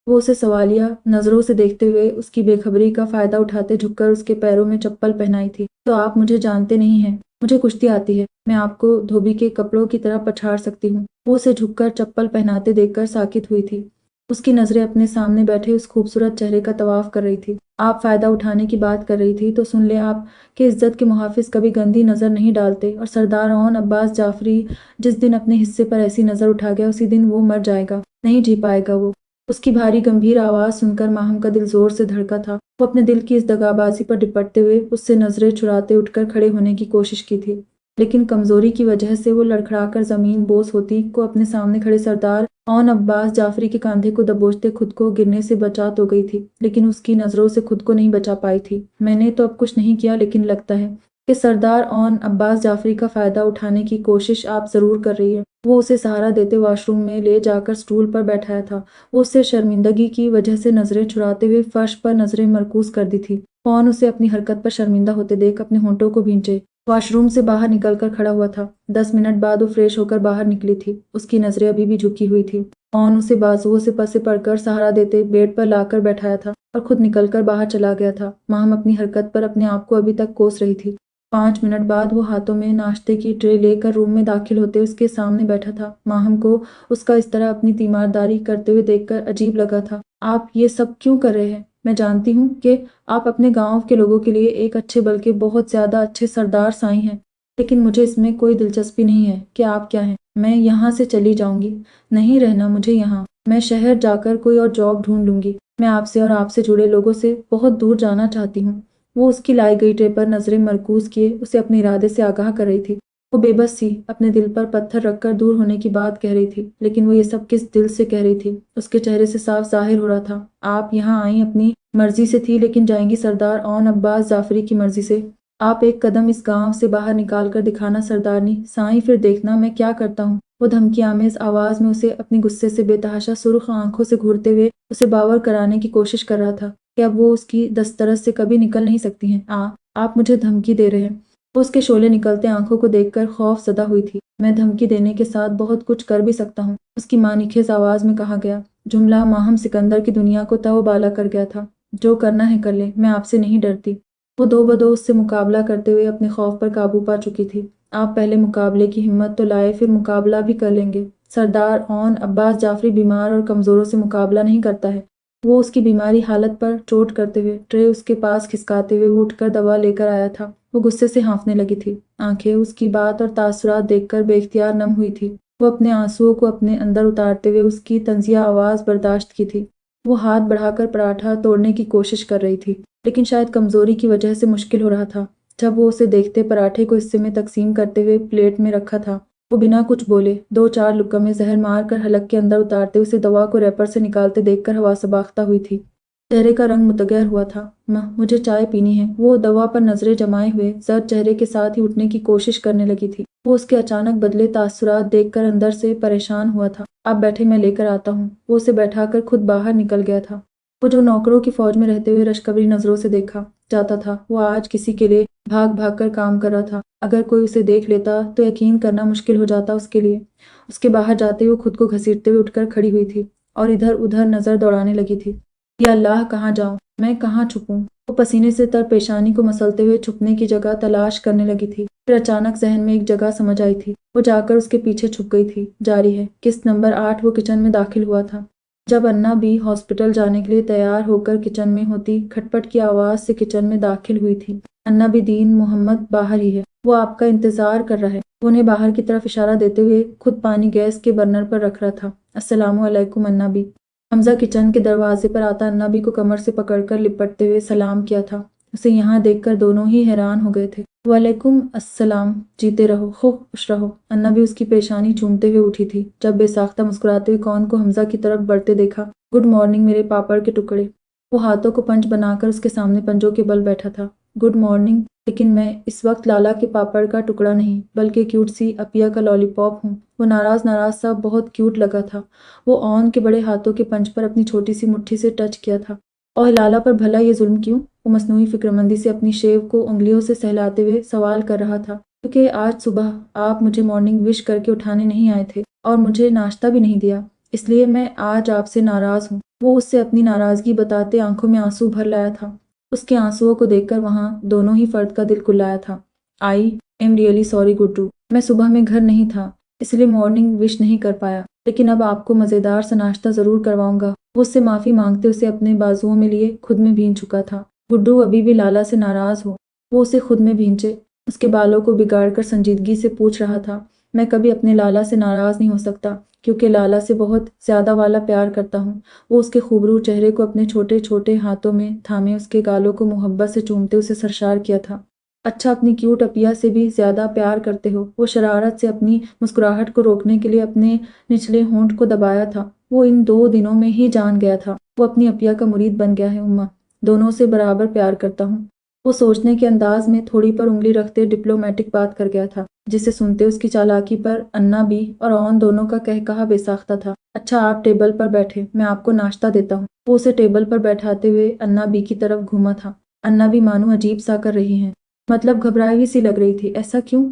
वो उसे सवालिया नजरों से देखते हुए उसकी बेखबरी का फायदा उठाते झुककर उसके पैरों में चप्पल पहनाई थी। तो आप मुझे जानते नहीं हैं? मुझे कुश्ती आती है, मैं आपको धोबी के कपड़ों की तरह पछाड़ सकती हूँ। वो उसे झुककर चप्पल पहनाते देखकर साकित हुई थी। उसकी नजरें अपने सामने बैठे उस खूबसूरत चेहरे का तवाफ कर रही थी। आप फायदा उठाने की बात कर रही थी तो सुन ले, आप के इज्जत के मुहाफिज कभी गंदी नजर नहीं डालते, और सरदार ओन अब्बास जाफरी जिस दिन अपने हिस्से पर ऐसी नजर उठा गया उसी दिन वो मर जाएगा, नहीं जी पाएगा वो। उसकी भारी गंभीर आवाज सुनकर माहम का दिल जोर से धड़का था। वो अपने दिल की इस दगाबाजी पर निपटते हुए उससे नजरें चुराते उठकर खड़े होने की कोशिश की थी, लेकिन कमजोरी की वजह से वो लड़खड़ाकर जमीन बोस होती को अपने सामने खड़े सरदार ओन अब्बास जाफरी के कंधे को दबोचते खुद को गिरने से बचा तो गई थी, लेकिन उसकी नजरों से खुद को नहीं बचा पाई थी। मैंने तो अब कुछ नहीं किया, लेकिन लगता है कि सरदार ओन अब्बास जाफरी का फायदा उठाने की कोशिश आप जरूर कर रही है। वो उसे सहारा देते वॉशरूम में ले जाकर स्टूल पर बैठाया था। वो उससे शर्मिंदगी की वजह से नजरें चुराते हुए फर्श पर नजरें मरकूज कर दी थी। कौन उसे अपनी हरकत पर शर्मिंदा होते देख अपने होंठों को भींचे वॉशरूम से बाहर निकलकर खड़ा हुआ था। 10 मिनट बाद वो फ्रेश होकर बाहर निकली थी। उसकी नजरें अभी भी झुकी हुई थी। कौन उसे बाजुओं से पसे पड़कर सहारा देते बेड पर लाकर बैठाया था और खुद निकलकर बाहर चला गया था। माहम अपनी हरकत पर अपने आप को अभी तक कोस रही थी। 5 मिनट बाद वो हाथों में नाश्ते की ट्रे लेकर रूम में दाखिल होते उसके सामने बैठा था। माहम को उसका इस तरह अपनी तीमारदारी करते हुए देखकर अजीब लगा था। आप ये सब क्यों कर रहे हैं? मैं जानती हूँ कि आप अपने गांव के लोगों के लिए एक अच्छे बल्कि बहुत ज्यादा अच्छे सरदार साईं हैं, लेकिन मुझे इसमें कोई दिलचस्पी नहीं है कि आप क्या हैं। मैं यहाँ से चली जाऊंगी, नहीं रहना मुझे यहाँ। मैं शहर जाकर कोई और जॉब ढूंढ लूंगी। मैं आपसे और आपसे जुड़े लोगों से बहुत दूर जाना चाहती हूँ। वो उसकी लाई गई ट्रे पर नजरें मरकूज किए उसे अपने इरादे से आगाह कर रही थी। वो बेबस सी अपने दिल पर पत्थर रखकर दूर होने की बात कह रही थी, लेकिन वो ये सब किस दिल से कह रही थी? उसके चेहरे से साफ जाहिर हो रहा था। आप यहाँ आई अपनी मर्जी से थी, लेकिन जाएंगी सरदार ओन अब्बास जाफरी की मर्जी से। आप एक कदम इस गांव से बाहर निकाल कर दिखाना सरदारनी। साईं, फिर देखना मैं क्या करता हूँ। वो धमकी आमेज आवाज में उसे अपनी गुस्से से बेतहाशा सुर्ख आंखों से घूरते हुए उसे बावर कराने की कोशिश कर रहा था कि अब वो उसकी दस्तरस से कभी निकल नहीं सकती हैं। आप मुझे धमकी दे रहे हैं? वो उसके शोले निकलते आंखों को देखकर खौफ ज़दा हुई थी। मैं धमकी देने के साथ बहुत कुछ कर भी सकता हूँ, उसकी मानिखेज आवाज में कहा गया। जुमला माहम सिकंदर की दुनिया को तौबाला कर गया था। जो करना है कर ले, मैं आपसे नहीं डरती। वो दो बदो उससे मुकाबला करते हुए अपने खौफ पर काबू पा चुकी थी। आप पहले मुकाबले की हिम्मत तो लाए, फिर मुकाबला भी कर लेंगे। सरदार ओन अब्बास जाफरी बीमार और कमज़ोरों से मुकाबला नहीं करता है। वो उसकी बीमारी हालत पर चोट करते हुए ट्रे उसके पास खिसकाते हुए वो उठकर दवा लेकर आया था। वो गुस्से से हाँफने लगी थी। आंखें उसकी बात और तासुरात देखकर बेख्तियार नम हुई थी। वो अपने आंसुओं को अपने अंदर उतारते हुए उसकी तंजिया आवाज़ बर्दाश्त की थी। वो हाथ बढ़ाकर पराठा तोड़ने की कोशिश कर रही थी, लेकिन शायद कमजोरी की वजह से मुश्किल हो रहा था। जब वो उसे देखते पराठे को हिस्से में तकसीम करते हुए प्लेट में रखा था, वो बिना कुछ बोले 2-4 लुक़्क़मे जहर मार कर हलक के अंदर उतारते उसे दवा को रैपर से निकालते देखकर हवा सबाख्ता हुई थी। चेहरे का रंग मुतगैर हुआ था। मुझे चाय पीनी है। वो दवा पर नजरें जमाए हुए जर्द चेहरे के साथ ही उठने की कोशिश करने लगी थी। वो उसके अचानक बदले तासुरात देखकर अंदर से परेशान हुआ था। आप बैठे, मैं लेकर आता हूँ। वो उसे बैठाकर खुद बाहर निकल गया था। वो जो नौकरों की फौज में रहते हुए रशकबरी नजरों से देखा जाता था, वो आज किसी के लिए भाग भाग कर काम कर रहा था। अगर कोई उसे देख लेता तो यकीन करना मुश्किल हो जाता उसके लिए। उसके बाहर जाते हुए खुद को घसीटते हुए उठकर खड़ी हुई थी और इधर उधर नजर दौड़ाने लगी थी। या अल्लाह, कहाँ जाऊं मैं, कहाँ छुपूं? वो पसीने से तर पेशानी को मसलते हुए छुपने की जगह तलाश करने लगी थी। फिर अचानक जहन में एक जगह समझ आई थी। वो जाकर उसके पीछे छुप गई थी। जारी है किस्त नंबर 8। वो किचन में दाखिल हुआ था। जब अन्ना भी हॉस्पिटल जाने के लिए तैयार होकर किचन में होती, खटपट की आवाज से किचन में दाखिल हुई थी। अन्ना भी दीन मोहम्मद बाहर ही है, वो आपका इंतजार कर रहा है। वो उन्हें बाहर की तरफ इशारा देते हुए खुद पानी गैस के बर्नर पर रख रहा था। अस्सलामु अलैकुम अन्ना भी। हमजा किचन के दरवाजे पर आता अन्ना भी को कमर से पकड़कर लिपटते हुए सलाम किया था। उसे यहाँ देखकर दोनों ही हैरान हो गए थे। वालेकुम अस्सलाम, जीते रहो, खूब खुश रहो। अन्ना भी उसकी पेशानी चूमते हुए उठी थी जब बेसाख्ता मुस्कुराते हुए कौन को हमजा की तरफ बढ़ते देखा। गुड मॉर्निंग मेरे पापड़ के टुकड़े। वो हाथों को पंच बनाकर उसके सामने पंजों के बल बैठा था। गुड मॉर्निंग, लेकिन मैं इस वक्त लाला के पापड़ का टुकड़ा नहीं, बल्कि क्यूट सी अपिया का लॉलीपॉप हूँ। वो नाराज नाराज सा बहुत क्यूट लगा था। वो ऑन के बड़े हाथों के पंच पर अपनी छोटी सी मुट्ठी से टच किया था। और लाला पर भला ये जुल्म क्यों? वो मसनूई फिक्रमंदी से अपनी शेव को उंगलियों से सहलाते हुए सवाल कर रहा था। क्योंकि आज सुबह आप मुझे मॉर्निंग विश करके उठाने नहीं आए थे और मुझे नाश्ता भी नहीं दिया, इसलिए मैं आज आपसे नाराज हूँ। वो उससे अपनी नाराजगी बताते आंखों में आंसू भर लाया था। उसके आंसुओं को देखकर वहां दोनों ही फर्द का दिल कुल्लाया था। I am really sorry Guddu, मैं सुबह में घर नहीं था, इसलिए मॉर्निंग विश नहीं कर पाया, लेकिन अब आपको मज़ेदार सा नाश्ता ज़रूर करवाऊंगा। वो उससे माफ़ी मांगते उसे अपने बाजुओं में लिए खुद में भींच चुका था। गुड्डू अभी भी लाला से नाराज़ हो। वो उसे खुद में भींचे उसके बालों को बिगाड़कर संजीदगी से पूछ रहा था। मैं कभी अपने लाला से नाराज़ नहीं हो सकता, क्योंकि लाला से बहुत ज़्यादा वाला प्यार करता हूँ। वो उसके खूबरू चेहरे को अपने छोटे छोटे हाथों में थामे उसके गालों को मोहब्बत से चूमते उसे सरशार किया था। अच्छा, अपनी क्यूट अपिया से भी ज्यादा प्यार करते हो? वो शरारत से अपनी मुस्कुराहट को रोकने के लिए अपने निचले होंठ को दबाया था। वो इन 2 दिनों में ही जान गया था वो अपनी अपिया का मुरीद बन गया है। उम्मा, दोनों से बराबर प्यार करता हूँ। वो सोचने के अंदाज में थोड़ी पर उंगली रखते डिप्लोमेटिक बात कर गया था, जिसे सुनते उसकी चालाकी पर अन्ना भी और ऑन दोनों का कहकहा बेसाख्ता था। अच्छा, आप टेबल पर बैठे, मैं आपको नाश्ता देता हूँ। वो उसे टेबल पर बैठाते हुए अन्ना बी की तरफ घूमा था। अन्ना भी मानो अजीब सा कर रही हैं, मतलब घबराई हुई सी लग रही थी। ऐसा क्यों?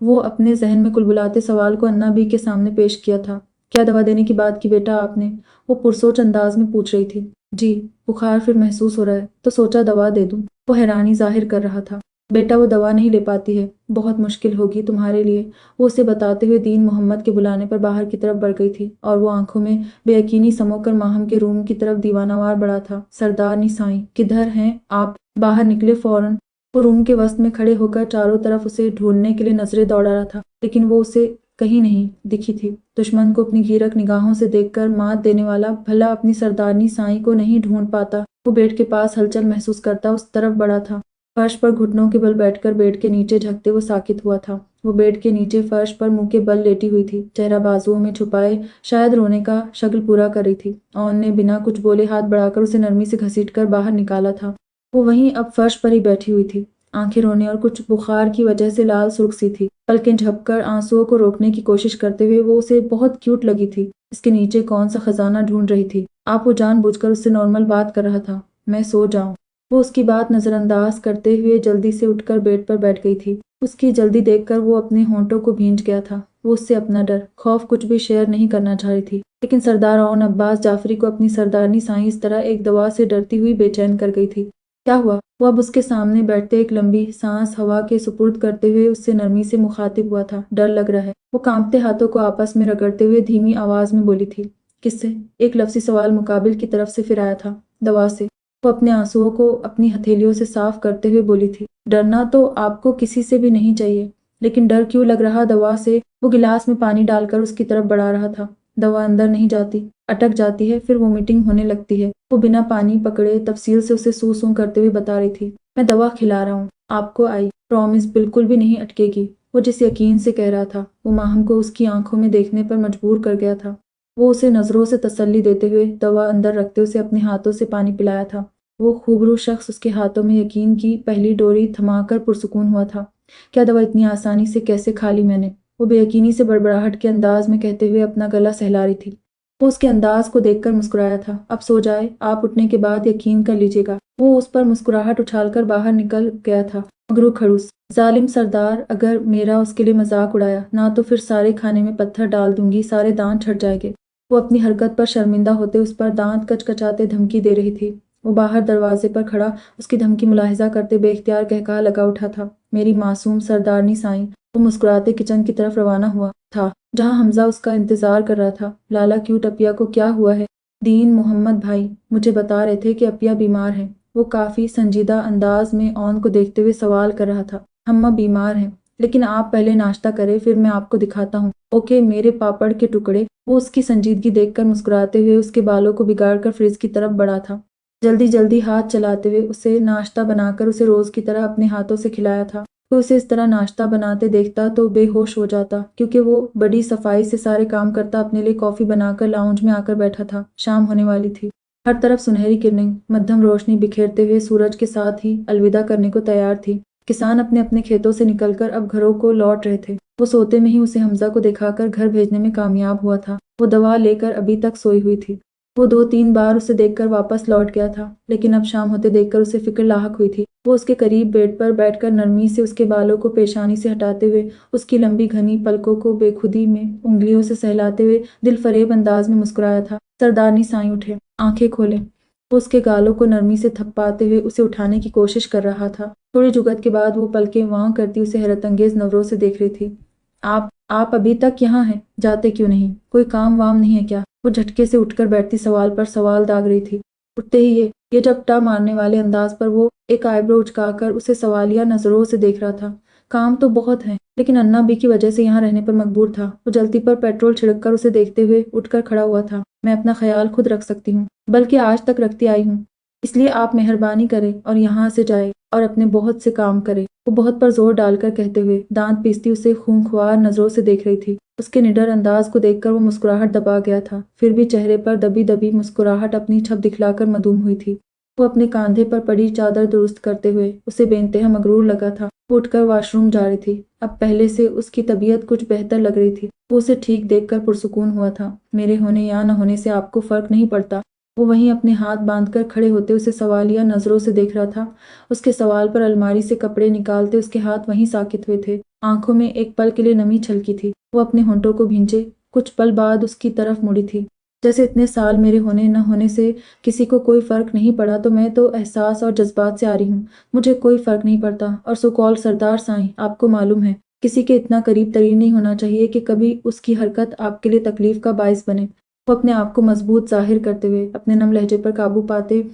वो अपने जहन में कुलबुलाते सवाल को अन्ना बी के सामने पेश किया था। क्या दवा देने की बात की बेटा आपने? वो पुरसोच अंदाज में पूछ रही थी। जी, बुखार फिर महसूस हो रहा है तो सोचा दवा दे दूं। वो हैरानी जाहिर कर रहा था। बेटा, वो दवा नहीं ले पाती है, बहुत मुश्किल होगी तुम्हारे लिए। वो उसे बताते हुए दीन मोहम्मद के बुलाने पर बाहर की तरफ बढ़ गई थी और वो आंखों में बेयकीनी समोकर माहम के रूम की तरफ दीवानावार बढ़ा था। सरदार निसाई, किधर हैं आप? बाहर निकले फौरन। वो रूम के वस्त में खड़े होकर चारों तरफ उसे ढूंढने के लिए नजरें दौड़ा रहा था, लेकिन वो उसे कहीं नहीं दिखी थी। दुश्मन को अपनी गीरक निगाहों से देखकर मात देने वाला भला अपनी सरदारनी साईं को नहीं ढूंढ पाता। वो बेड के पास हलचल महसूस करता उस तरफ बढ़ा था। फर्श पर घुटनों के बल बैठकर बेड के नीचे झुकते वो साकित हुआ था। वो बेड के नीचे फर्श पर मुंह के बल लेटी हुई थी, चेहरा बाजुओं में छुपाए शायद रोने का शक्ल पूरा कर रही थी। ऑन ने बिना कुछ बोले हाथ बढ़ाकर उसे नरमी से घसीटकर बाहर निकाला था। वो वहीं अब फर्श पर ही बैठी हुई थी, आंखें रोने और कुछ बुखार की वजह से लाल सुर्ख सी थी। पलकें झपकर आंसुओं को रोकने की कोशिश करते हुए वो उसे बहुत क्यूट लगी थी। इसके नीचे कौन सा खजाना ढूंढ रही थी? आप वो जानबूझकर उससे नॉर्मल बात कर रहा था। मैं सो जाऊं। वो उसकी बात नजरअंदाज करते हुए जल्दी से उठकर बेड पर बैठ गई थी। उसकी जल्दी देखकर वो अपने होंठों को भींच गया था। वो उससे अपना डर, खौफ कुछ भी शेयर नहीं करना चाह रही थी, लेकिन सरदार ओन अब्बास जाफरी को अपनी सरदारनी साईं इस तरह एक दवा से डरती हुई बेचैन कर गई थी। क्या हुआ? वो अब उसके सामने बैठते एक लंबी सांस हवा के सुपुर्द करते हुए उससे नरमी से मुखातिब हुआ था। डर लग रहा है। वो कांपते हाथों को आपस में रगड़ते हुए धीमी आवाज में बोली थी। किससे? एक लफ्ज़ी सवाल मुकाबिल की तरफ से फिर आया था। दवा से। वो अपने आंसुओं को अपनी हथेलियों से साफ करते हुए बोली थी। डरना तो आपको किसी से भी नहीं चाहिए, लेकिन डर क्यों लग रहा दवा से? वो गिलास में पानी डालकर उसकी तरफ बढ़ा रहा था। दवा अंदर नहीं जाती, अटक जाती है, फिर वोमिटिंग होने लगती है। वो बिना पानी पकड़े तफसील से उसे सू सू करते हुए बता रही थी। मैं दवा खिला रहा हूँ आपको, आई प्रॉमिस बिल्कुल भी नहीं अटकेगी। वो जिस यकीन से कह रहा था वो माहम को उसकी आंखों में देखने पर मजबूर कर गया था। वो उसे नजरों से तसल्ली देते हुए दवा अंदर रखते उसे अपने हाथों से पानी पिलाया था। वो खूबरू शख्स उसके हाथों में यकीन की पहली डोरी थमाकर पुरसुकून हुआ था। क्या दवा इतनी आसानी से कैसे खा ली मैंने? वो बेयकीनी से बड़बड़ाहट के अंदाज में कहते हुए अपना गला सहला रही थी। वो उसके अंदाज को देखकर मुस्कुराया था। अब सो जाए, आप उठने के बाद यकीन कर लीजिएगा। वो उस पर मुस्कुराहट उछालकर बाहर निकल गया था। मगरू खड़ूस, जालिम सरदार, अगर मेरा उसके लिए मजाक उड़ाया ना तो फिर सारे खाने में पत्थर डाल दूंगी, सारे दांत छट जाएंगे। वो अपनी हरकत पर शर्मिंदा होते उस पर दांत कचकचाते धमकी दे रही थी। वो बाहर दरवाजे पर खड़ा उसकी धमकी मुलाहिजा करते बेख्तियार कहकहा लगा उठा था। मेरी मासूम सरदारनी साईं। वो मुस्कुराते किचन की तरफ रवाना हुआ था, जहां हमजा उसका इंतजार कर रहा था। लाला क्यूट, अपिया को क्या हुआ है? दीन मोहम्मद भाई मुझे बता रहे थे कि अपिया बीमार है। वो काफी संजीदा अंदाज में ऑन को देखते हुए सवाल कर रहा था। हम्मा बीमार हैं, लेकिन आप पहले नाश्ता करें, फिर मैं आपको दिखाता हूँ। ओके मेरे पापड़ के टुकड़े। वो उसकी संजीदगी देखकर मुस्कुराते हुए उसके बालों को बिगाड़कर फ्रिज की तरफ बढ़ा था। जल्दी जल्दी हाथ चलाते हुए उसे नाश्ता बनाकर उसे रोज की तरह अपने हाथों से खिलाया था। वो उसे इस तरह नाश्ता बनाते देखता तो बेहोश हो जाता, क्योंकि वो बड़ी सफाई से सारे काम करता, अपने लिए कॉफी बनाकर लाउंज में आकर बैठा था। शाम होने वाली थी। हर तरफ सुनहरी किरणें मध्यम रोशनी बिखेरते हुए सूरज के साथ ही अलविदा करने को तैयार थी। किसान अपने अपने खेतों से निकलकर अब घरों को लौट रहे थे। वो सोते में ही उसे हमजा को दिखाकर घर भेजने में कामयाब हुआ था। वो दवा लेकर अभी तक सोई हुई थी। वो 2-3 बार उसे देखकर वापस लौट गया था, लेकिन अब शाम होते देखकर उसे फिक्र लाहक हुई थी। वो उसके करीब बेड पर बैठकर नरमी से उसके बालों को पेशानी से हटाते हुए उसकी लंबी घनी पलकों को बेखुदी में उंगलियों से सहलाते हुए दिलफरेब अंदाज में मुस्कुराया था। सरदारनी साईं उठे, आंखें खोले। वो उसके गालों को नरमी से थपपाते हुए उसे उठाने की कोशिश कर रहा था। थोड़ी जुगत के बाद वो पलकें वां करती उसे हैरत अंगेज नजरों से देख रही थी। आप अभी तक यहाँ हैं? जाते क्यों नहीं? कोई काम वाम नहीं है क्या? वो झटके से उठकर बैठती सवाल पर सवाल दाग रही थी। उठते ही ये झपटा मारने वाले अंदाज पर वो एक आईब्रो उचकाकर उसे सवालिया नजरों से देख रहा था। काम तो बहुत है, लेकिन अन्ना बी की वजह से यहाँ रहने पर मजबूर था। वो जल्दी पर पेट्रोल छिड़ककर उसे देखते हुए उठकर खड़ा हुआ था। मैं अपना ख्याल खुद रख सकती हूँ, बल्कि आज तक रखती आई हूँ, इसलिए आप मेहरबानी करें और यहाँ से जाए और अपने बहुत से काम करें। वो बहुत पर जोर डालकर कहते हुए दांत पीसती उसे खूंखार नजरों से देख रही थी। उसके निडर अंदाज को देखकर वो मुस्कुराहट दबा गया था, फिर भी चेहरे पर दबी दबी मुस्कुराहट अपनी छप दिखलाकर मदूम हुई थी। वो अपने कांधे पर पड़ी चादर दुरुस्त करते हुए उसे बेइंतहा मगरूर लगा था। वो उठकर वॉशरूम जा रही थी। अब पहले से उसकी तबीयत कुछ बेहतर लग रही थी। वो उसे ठीक देखकर पुरसुकून हुआ था। मेरे होने या न होने से आपको फर्क नहीं पड़ता। वो वहीं अपने हाथ बांधकर खड़े होते उसे सवालिया नजरों से देख रहा था। उसके सवाल पर अलमारी से कपड़े निकालते उसके हाथ वहीं साकित हुए थे। आंखों में एक पल के लिए नमी छलकी थी। वो अपने होंठों को भींचे कुछ पल बाद उसकी तरफ मुड़ी थी। जैसे इतने साल मेरे होने न होने से किसी को कोई फर्क नहीं पड़ा, तो मैं तो एहसास और जज्बात से आ रही हूँ। मुझे कोई फर्क नहीं पड़ता। और सो कॉल सरदार साईं, आपको मालूम है किसी के इतना करीब तरीन नहीं होना चाहिए कि कभी उसकी हरकत आपके लिए तकलीफ का बाइस बने। वो अपने आप को मजबूत जाहिर करते हुए अपने नम लहजे पर काबू पाते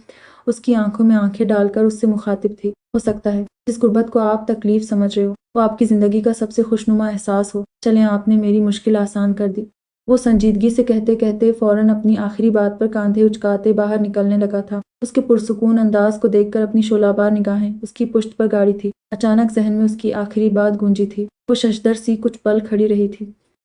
उसकी आंखों में आंखें डालकर उससे मुखातिब थी। हो सकता है जिस गुर्बत को आप तकलीफ समझ रहे हो वो आपकी ज़िंदगी का सबसे खुशनुमा एहसास हो। चलें, आपने मेरी मुश्किल आसान कर दी। वो संजीदगी से कहते कहते फौरन अपनी आखिरी बात पर कांधे उचकाते बाहर निकलने लगा था। उसके पुरसुकून अंदाज को देखकर अपनी शोलाबार निगाहें उसकी पुश्त पर गाड़ी थी। अचानक जहन में उसकी आखिरी बात गूंजी थी। वो शशदर सी कुछ पल खड़ी रही थी,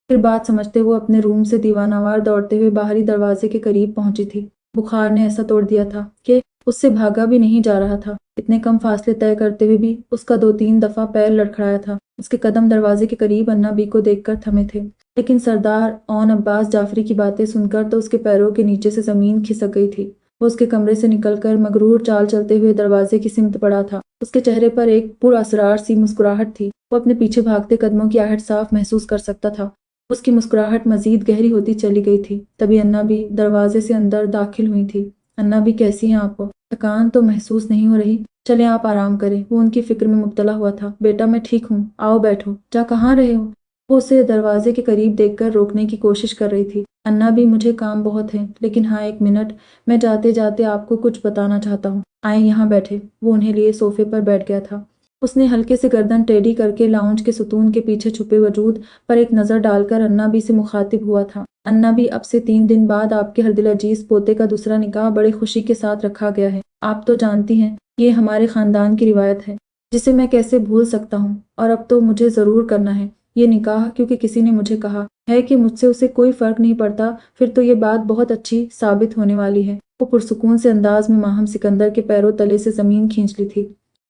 फिर बात समझते वो अपने रूम से दीवानावार दौड़ते हुए बाहरी दरवाजे के करीब पहुंची थी। बुखार ने ऐसा तोड़ दिया था कि उससे भागा भी नहीं जा रहा था। इतने कम फासले तय करते हुए भी उसका 2-3 दफा पैर लड़खड़ाया था। उसके कदम दरवाजे के करीब अन्ना बी को देखकर थमे थे, लेकिन सरदार ओन अब्बास जाफरी की बातें सुनकर तो उसके पैरों के नीचे से जमीन खिसक गई थी। वो उसके कमरे से निकलकर मगरूर चाल चलते हुए दरवाजे की सिमत पड़ा था। उसके चेहरे पर एक पुरअसरार सी मुस्कुराहट थी। वो अपने पीछे भागते कदमों की आहट साफ महसूस कर सकता था। उसकी मुस्कुराहट मजीद गहरी होती चली गई थी। तभी अन्ना भी दरवाजे से अंदर दाखिल हुई थी। अन्ना भी, कैसी हैं आप? थकान तो महसूस नहीं हो रही? चलें, आप आराम करें। वो उनकी फिक्र में मुब्तला हुआ था। बेटा, मैं ठीक हूँ, आओ बैठो। जा, कहाँ रहे हो? वो उसे दरवाजे के करीब देखकर रोकने की कोशिश कर रही थी। अन्ना भी, मुझे काम बहुत है, लेकिन हाँ, 1 मिनट, मैं जाते जाते आपको कुछ बताना चाहता हूँ। आए, यहाँ बैठे। वो उन्हें लिए सोफे पर बैठ गया था। उसने हल्के से गर्दन टेढ़ी करके लाउंज के सुतून के पीछे छुपे वजूद पर एक नज़र डालकर अन्ना बी से मुखातिब हुआ था। अन्ना बी, अब से 3 दिन बाद आपके हरदिल अजीज पोते का दूसरा निकाह बड़े खुशी के साथ रखा गया है। आप तो जानती हैं, ये हमारे खानदान की रिवायत है, जिसे मैं कैसे भूल सकता हूँ। और अब तो मुझे ज़रूर करना है ये निकाह, क्योंकि किसी ने मुझे कहा है कि मुझसे उसे कोई फ़र्क नहीं पड़ता। फिर तो ये बात बहुत अच्छी साबित होने वाली है। वो पुरसुकून से अंदाज में माहम सिकंदर के पैरों तले से ज़मीन खींच ली थी।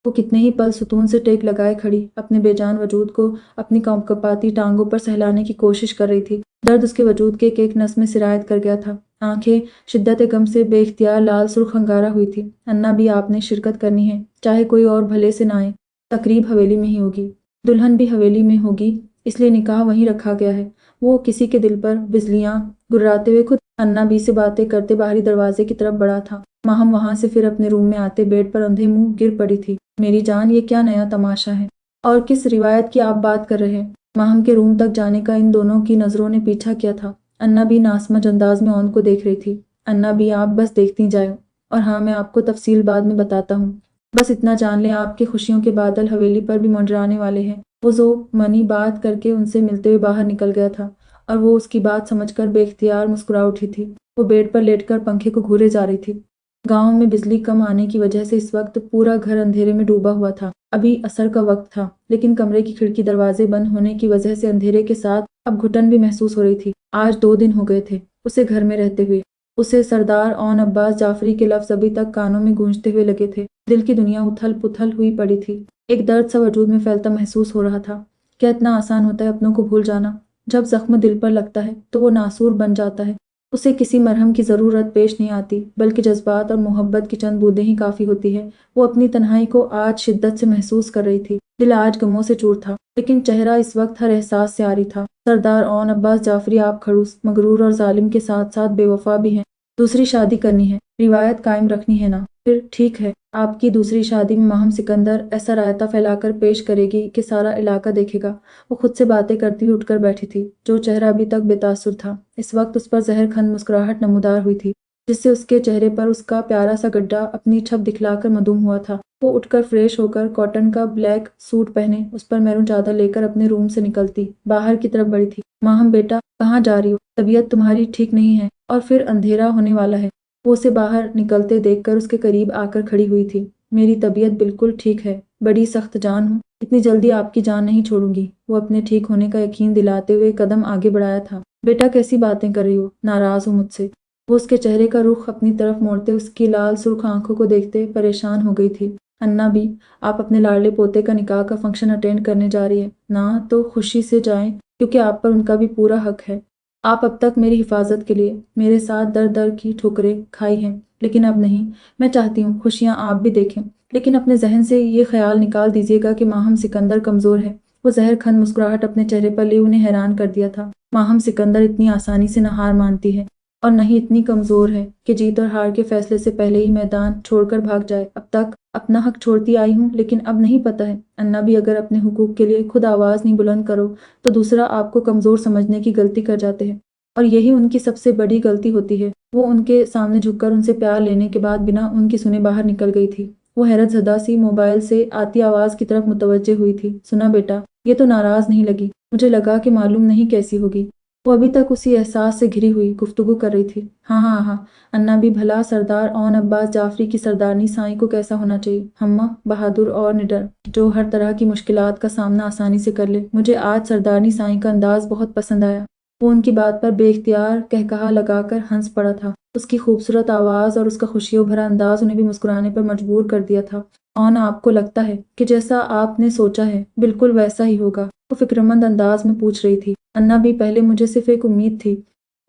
वो कितने ही पल सुतून से टेक लगाए खड़ी अपने बेजान वजूद को अपनी कंपकपाती टांगों पर सहलाने की कोशिश कर रही थी। दर्द उसके वजूद के एक नस में सिरायत कर गया था। आंखें शिद्दत गम से बेख्तियार लाल सुर्ख अंगारा हुई थी। अन्ना भी, आपने शिरकत करनी है, चाहे कोई और भले से ना आए। तकरीब हवेली में ही होगी, दुल्हन भी हवेली में होगी, इसलिए निकाह वहीं रखा गया है। वो किसी के दिल पर बिजलियां गुर्राते हुए खुद अन्ना बी से बातें करते बाहरी दरवाजे की तरफ बढ़ा था। माहम वहां से फिर अपने रूम में आते बेड पर अंधे मुंह गिर पड़ी थी। मेरी जान, ये क्या नया तमाशा है और किस रिवायत की आप बात कर रहे हैं? माहम के रूम तक जाने का इन दोनों की नजरों ने पीछा किया था। अन्ना भी नासमझ अंदाज में ओन को देख रही थी। अन्ना भी, आप बस देखती जाओ, और हाँ, मैं आपको तफसील बाद में बताता हूँ। बस इतना जान लें, आपके खुशियों के बादल हवेली पर भी मंडराने वाले हैं। वो जो मनी बात करके उनसे मिलते हुए बाहर निकल गया था और वो उसकी बात समझकर बेख्तियार मुस्कुरा उठी थी। वो बेड पर लेटकर पंखे को घूरे जा रही थी। गांव में बिजली कम आने की वजह से इस वक्त पूरा घर अंधेरे में डूबा हुआ था। अभी असर का वक्त था, लेकिन कमरे की खिड़की दरवाजे बंद होने की वजह से अंधेरे के साथ अब घुटन भी महसूस हो रही थी। आज 2 दिन हो गए थे उसे घर में रहते हुए। उसे सरदार ओन अब्बास जाफरी के लफ्ज अभी तक कानों में गूंजते हुए लगे थे। दिल की दुनिया उथल पुथल हुई पड़ी थी। एक दर्द सा वजूद में फैलता महसूस हो रहा था। क्या इतना आसान होता है अपनों को भूल जाना? जब जख्म दिल पर लगता है तो वो नासूर बन जाता है। उसे किसी मरहम की ज़रूरत पेश नहीं आती, बल्कि जज्बात और मोहब्बत की चंद बूंदें ही काफ़ी होती है। वो अपनी तन्हाई को आज शिद्दत से महसूस कर रही थी। दिल आज गमों से चूर था, लेकिन चेहरा इस वक्त हर एहसास से आरी था। सरदार ओन अब्बास जाफरी आप खड़ूस, मगरूर और जालिम के साथ साथ बेवफा भी हैं। दूसरी शादी करनी है, रिवायत कायम रखनी है ना? फिर ठीक है, आपकी दूसरी शादी में माहम सिकंदर ऐसा रायता फैलाकर पेश करेगी कि सारा इलाका देखेगा। वो खुद से बातें करती हुई उठकर बैठी थी। जो चेहरा अभी तक बेतासुर था, इस वक्त उस पर जहर खंद मुस्कुराहट नमूदार हुई थी, जिससे उसके चेहरे पर उसका प्यारा सा गड्ढा अपनी छप दिखलाकर मदूम हुआ था। वो उठकर फ्रेश होकर कॉटन का ब्लैक सूट पहने उस पर मैरून चादर लेकर अपने रूम से निकलती बाहर की तरफ बढ़ी थी। माहम, बेटा, कहाँ जा रही हो? तबीयत तुम्हारी ठीक नहीं है और फिर अंधेरा होने वाला है। वो उसे बाहर निकलते देखकर उसके करीब आकर खड़ी हुई थी। मेरी तबीयत बिल्कुल ठीक है, बड़ी सख्त जान हूँ, इतनी जल्दी आपकी जान नहीं छोड़ूंगी। वो अपने ठीक होने का यकीन दिलाते हुए कदम आगे बढ़ाया था। बेटा, कैसी बातें कर रही हो? नाराज हो मुझसे? वो उसके चेहरे का रुख अपनी तरफ मोड़ते उसकी लाल सुर्ख आंखों को देखते परेशान हो गई थी। अन्ना भी, आप अपने लाडले पोते का निकाह का फंक्शन अटेंड करने जा रही है ना? तो खुशी से जाएं, क्योंकि आप पर उनका भी पूरा हक है। आप अब तक मेरी हिफाजत के लिए मेरे साथ दर दर की ठोकरें खाई हैं, लेकिन अब नहीं। मैं चाहती हूँ खुशियाँ आप भी देखें, लेकिन अपने जहन से ये ख्याल निकाल दीजिएगा कि माहम सिकंदर कमज़ोर है। वो जहर खंद मुस्कुराहट अपने चेहरे पर लिए उन्हें हैरान कर दिया था। माहम सिकंदर इतनी आसानी से न हार मानती है, और न ही इतनी कमज़ोर है कि जीत और हार के फैसले से पहले ही मैदान छोड़कर भाग जाए। अब तक अपना हक छोड़ती आई हूँ, लेकिन अब नहीं पता है। अन्ना भी, अगर अपने हुकूक के लिए खुद आवाज़ नहीं बुलंद करो तो दूसरा आपको कमज़ोर समझने की गलती कर जाते हैं, और यही उनकी सबसे बड़ी गलती होती है। वो उनके सामने झुककर उनसे प्यार लेने के बाद बिना उनकी सुने बाहर निकल गई थी। वो हैरत ज़दा सी मोबाइल से आती आवाज़ की तरफ मुतवज्जे हुई थी। सुना बेटा, ये तो नाराज़ नहीं लगी। मुझे लगा कि मालूम नहीं कैसी होगी। वो अभी तक उसी एहसास से घिरी हुई गुफ्तगू कर रही थी। हाँ हाँ हाँ, अन्ना भी भला सरदार औन अब्बास जाफरी की सरदारनी साईं को कैसा होना चाहिए। हम्मा बहादुर और निडर, जो हर तरह की मुश्किलात का सामना आसानी से कर ले। मुझे आज सरदारनी साईं का अंदाज बहुत पसंद आया। वो उनकी बात पर बेख्तियार कहकहा लगाकर हंस पड़ा था। उसकी खूबसूरत आवाज़ और उसका खुशियों भरा अंदाज उन्हें भी मुस्कुराने पर मजबूर कर दिया था। औन, आपको लगता है कि जैसा आपने सोचा है बिल्कुल वैसा ही होगा? वो फिक्रमंद अंदाज में पूछ रही थी। अन्ना भी, पहले मुझे सिर्फ एक उम्मीद थी,